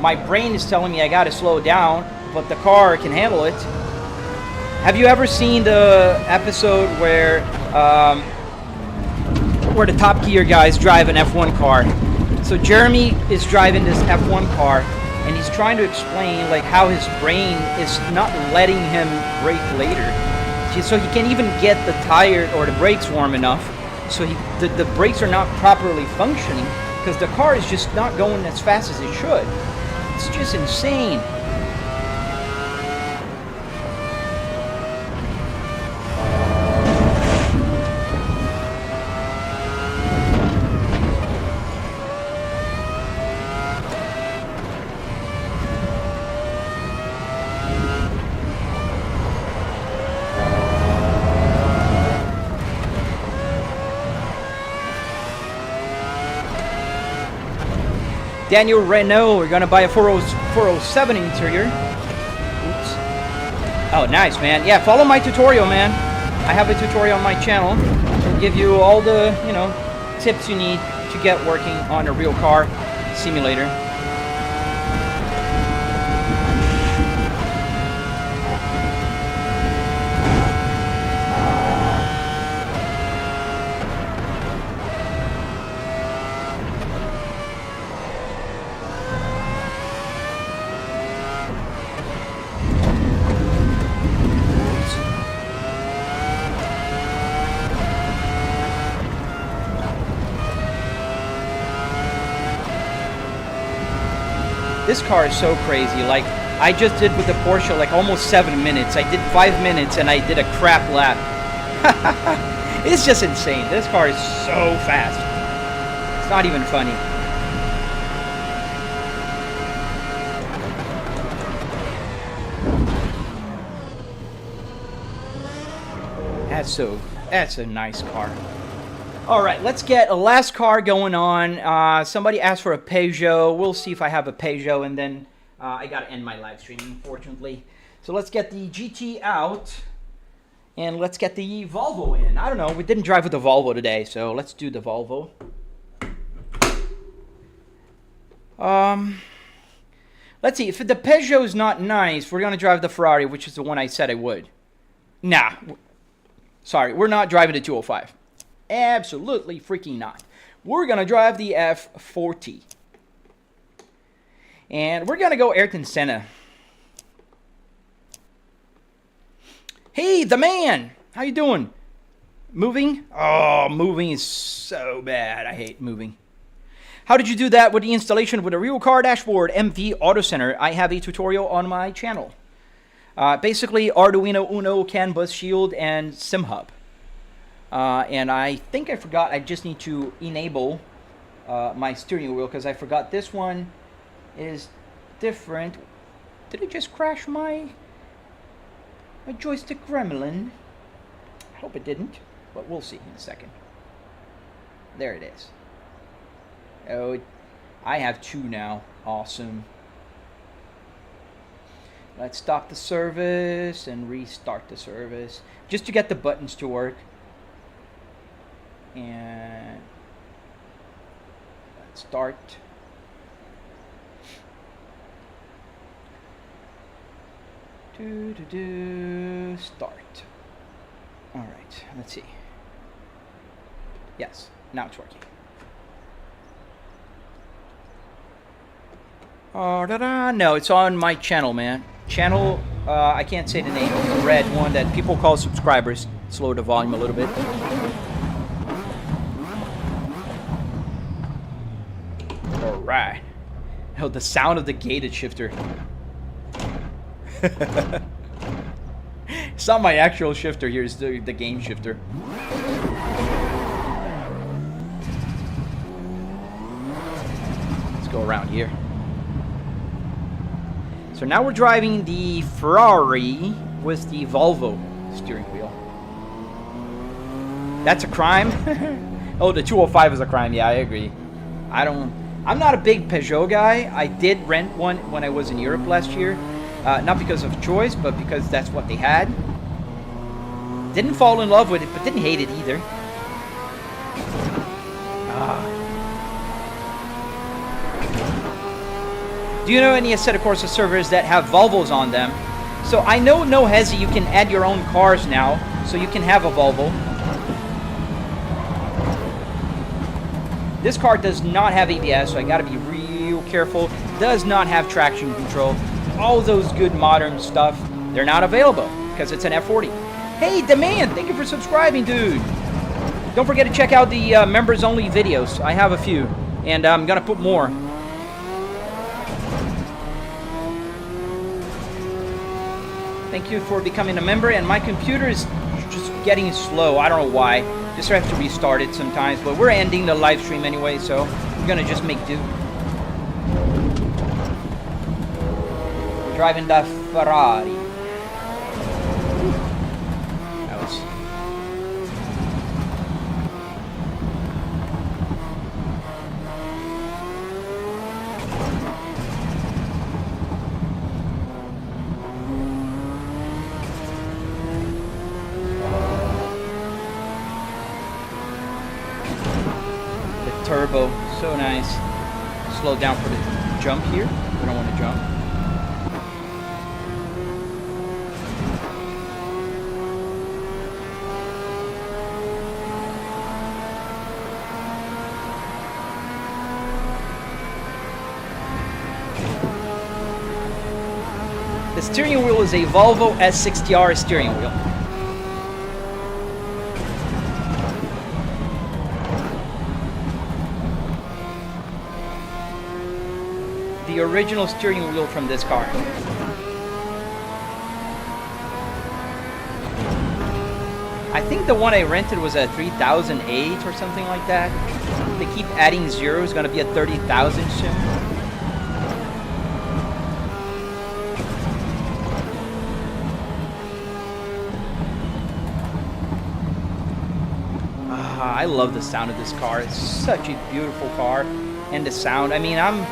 [SPEAKER 1] My brain is telling me I gotta slow down, but the car can handle it. Have you ever seen the episode where the Top Gear guys drive an F1 car? So Jeremy is driving this F1 car, and he's trying to explain like how his brain is not letting him brake later, so he can't even get the tire or the brakes warm enough. So the brakes are not properly functioning because the car is just not going as fast as it should. It's just insane. Daniel Renault, we're gonna buy a 407 interior. Oops. Oh, nice, man. Yeah, follow my tutorial, man. I have a tutorial on my channel. It'll give you all the, tips you need to get working on a real car simulator. This car is so crazy. Like, I just did with the Porsche like almost 7 minutes. I did 5 minutes and I did a crap lap. It's just insane. This car is so fast. It's not even funny. That's a nice car. All right, let's get a last car going on. Somebody asked for a Peugeot. We'll see if I have a Peugeot, and then I gotta end my live stream, unfortunately. So let's get the GT out, and let's get the Volvo in. I don't know, we didn't drive with the Volvo today, so let's do the Volvo. Let's see, if the Peugeot is not nice, we're gonna drive the Ferrari, which is the one I said I would. Nah, sorry, we're not driving the 205. Absolutely freaking not. We're gonna drive the F40. And we're gonna go Ayrton Senna. Hey, the man! How you doing? Moving? Oh, moving is so bad. I hate moving. How did you do that with the installation with a real car dashboard, MV Auto Center? I have a tutorial on my channel. Basically, Arduino Uno, CAN bus shield, and SimHub. And I think I forgot, I just need to enable my steering wheel because I forgot this one is different. Did it just crash my joystick gremlin? I hope it didn't, but we'll see in a second. There it is. Oh, I have two now. Awesome. Let's stop the service and restart the service just to get the buttons to work. And let's start. Start. All right, let's see. Yes, now it's working. No, it's on my channel, man. Channel, I can't say the name. It's the red one that people call subscribers. Slow the volume a little bit. All right. Oh, the sound of the gated shifter. It's not my actual shifter here, it's the game shifter. Let's go around here. So now we're driving the Ferrari with the Volvo steering wheel. That's a crime? Oh, the 205 is a crime. Yeah, I agree. I'm not a big Peugeot guy. I did rent one when I was in Europe last year. Not because of choice, but because that's what they had. Didn't fall in love with it, but didn't hate it either. Do you know any Assetto Corsa servers that have Volvos on them? So I know no hesi, you can add your own cars now, so you can have a Volvo. This car does not have ABS, so I gotta be real careful. Does not have traction control. All those good modern stuff, they're not available because it's an F40. Hey, Demand, thank you for subscribing, dude. Don't forget to check out the members only videos. I have a few, and I'm gonna put more. Thank you for becoming a member, and my computer is just getting slow. I don't know why. Just have to restart it sometimes, but we're ending the live stream anyway, so we're gonna just make do. Driving the Ferrari. That was... The turbo, so nice. Slow down for the jump here. We don't want to jump. The steering wheel is a Volvo S60R steering wheel. The original steering wheel from this car. I think the one I rented was a 3008 or something like that. They keep adding zeros, gonna be a 30,000 soon. I love the sound of this car. It's such a beautiful car, and the sound. I mean, I'm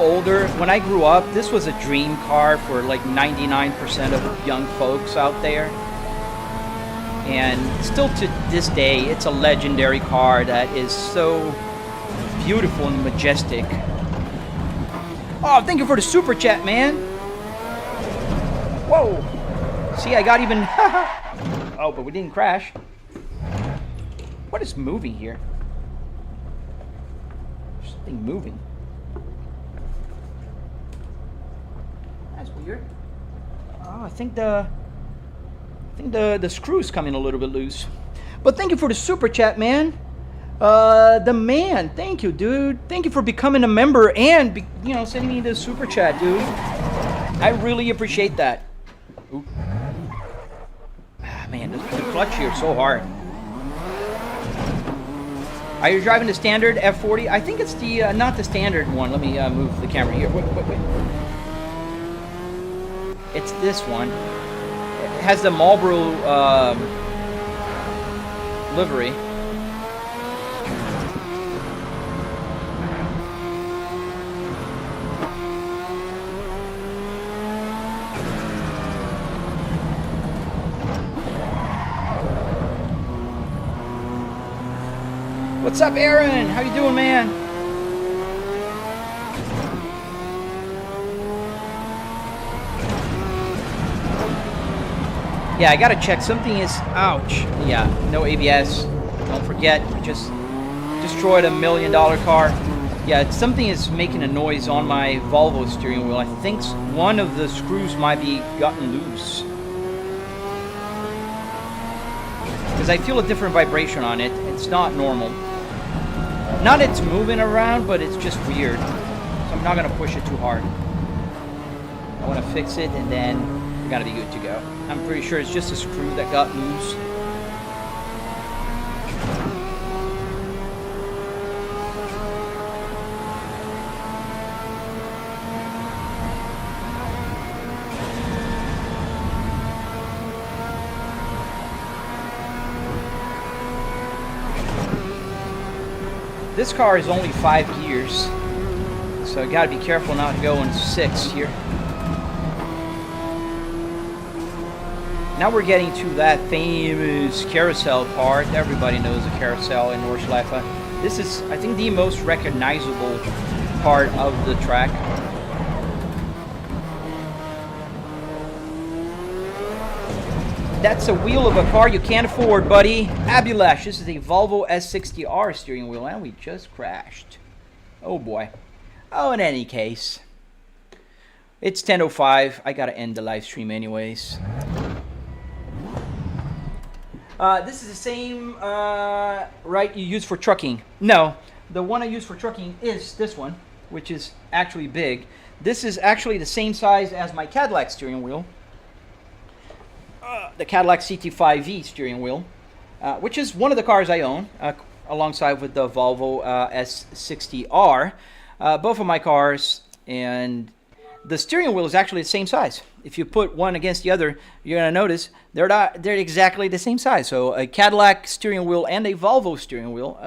[SPEAKER 1] older. When I grew up, this was a dream car for like 99% of young folks out there. And still to this day, it's a legendary car that is so beautiful and majestic. Oh, thank you for the super chat, man. Whoa. See, I got even... Oh, but we didn't crash. What is moving here? There's something moving. That's weird. Oh, I think the screw's coming a little bit loose. But thank you for the super chat, man. The man, thank you, dude. Thank you for becoming a member and sending me the super chat, dude. I really appreciate that. Ooh. Ah, man, the clutch here is so hard. Are you driving the standard F40? I think it's the not the standard one. Let me move the camera here. Wait. It's this one. It has the Marlboro livery. What's up, Aaron? How you doing, man? Yeah, I gotta check. Something is... Ouch. Yeah, no ABS. Don't forget, just destroyed $1 million car. Yeah, something is making a noise on my Volvo steering wheel. I think one of the screws might be gotten loose. Because I feel a different vibration on it. It's not normal. Not it's moving around, but it's just weird. So I'm not going to push it too hard. I want to fix it, and then we got to be good to go. I'm pretty sure it's just a screw that got loose. This car is only 5 gears, so I gotta be careful not to go in 6 here. Now we're getting to that famous carousel part. Everybody knows the carousel in Nordschleife. This is, I think, the most recognizable part of the track. That's a wheel of a car you can't afford, buddy. Abulash, this is a Volvo S60R steering wheel, and we just crashed. Oh boy. Oh, in any case, it's 10:05. I gotta end the live stream anyways. This is the same right you use for trucking. No, the one I use for trucking is this one, which is actually big. This is actually the same size as my Cadillac steering wheel. The Cadillac CT5V steering wheel, which is one of the cars I own, alongside with the Volvo S60R. Both of my cars, and the steering wheel is actually the same size. If you put one against the other, you're going to notice they're exactly the same size. So a Cadillac steering wheel and a Volvo steering wheel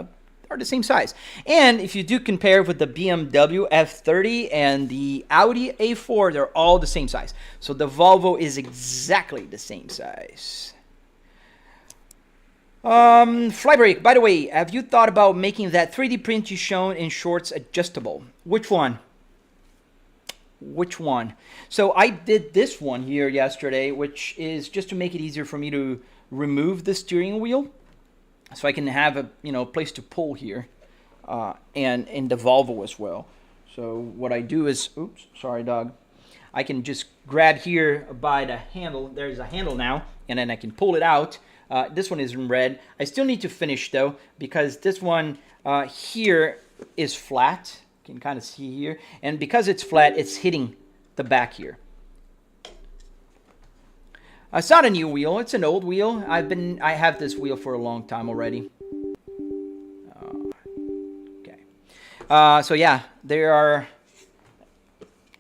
[SPEAKER 1] are the same size. And if you do compare with the BMW F30 and the Audi A4, they're all the same size. So the Volvo is exactly the same size. Flybreak, by the way, have you thought about making that 3D print you shown in shorts adjustable? Which one? Which one? So I did this one here yesterday, which is just to make it easier for me to remove the steering wheel, so I can have a place to pull here, and in the Volvo as well. So what I do is, oops, sorry dog, I can just grab here by the handle. There's a handle now, and then I can pull it out. This one is in red. I still need to finish though, because this one here is flat. You can kind of see here, and because it's flat, it's hitting the back here. It's not a new wheel, it's an old wheel. I have this wheel for a long time already. Okay. So yeah, they're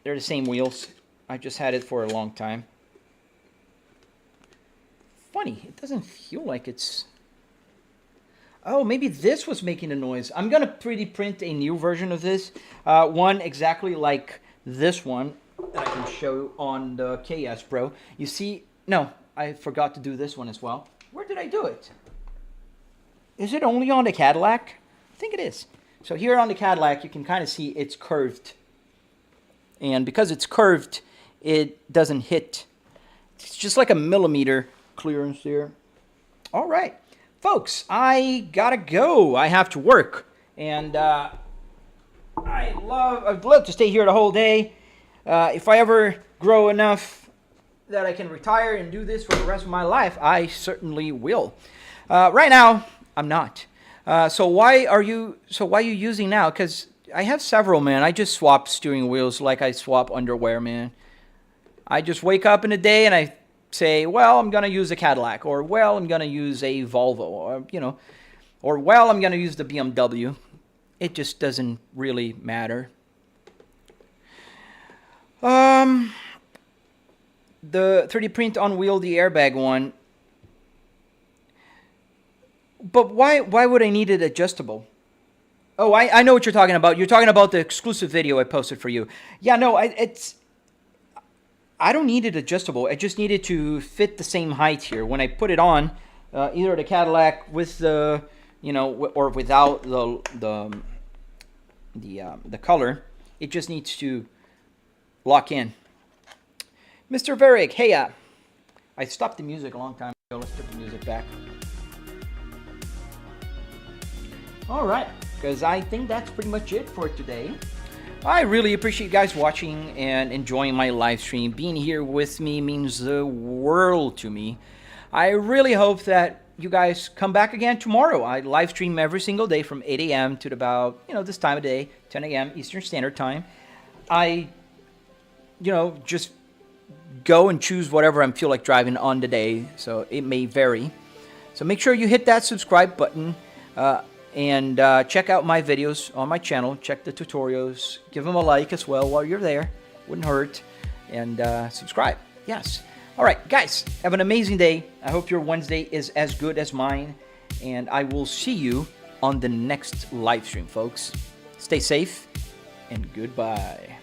[SPEAKER 1] the same wheels. I just had it for a long time. Funny, it doesn't feel like it's... Oh, maybe this was making a noise. I'm gonna 3D print a new version of this. One exactly like this one that I can show on the KS Pro. You see... No, I forgot to do this one as well. Where did I do it? Is it only on the Cadillac? I think it is. So here on the Cadillac, you can kind of see it's curved. And because it's curved, it doesn't hit. It's just like a millimeter clearance there. All right, folks, I gotta go. I have to work. And I'd love to stay here the whole day. If I ever grow enough that I can retire and do this for the rest of my life, I certainly will. Right now, I'm not. So why are you using now? Because I have several, man. I just swap steering wheels like I swap underwear, man. I just wake up in a day and I say, well, I'm gonna use a Cadillac, or well, I'm gonna use a Volvo, or or well, I'm gonna use the BMW. It just doesn't really matter. The 3D print on wheel, the airbag one. But why would I need it adjustable? Oh, I know what you're talking about. You're talking about the exclusive video I posted for you. Yeah, no, I don't need it adjustable. I just need it to fit the same height here. When I put it on, either the Cadillac with the you know, or without the color. It just needs to lock in. Mr. Varig, hey, I stopped the music a long time ago. Let's put the music back. All right, because I think that's pretty much it for today. I really appreciate you guys watching and enjoying my live stream. Being here with me means the world to me. I really hope that you guys come back again tomorrow. I live stream every single day from 8 a.m. to about, you know, this time of day, 10 a.m. Eastern Standard Time. I, you know, just go and choose whatever I feel like driving on the day, so it may vary. So make sure you hit that subscribe button. And check out my videos on my channel. Check the tutorials. Give them a like as well while you're there. Wouldn't hurt. And subscribe. Yes. All right, guys. Have an amazing day. I hope your Wednesday is as good as mine. And I will see you on the next live stream, folks. Stay safe and goodbye.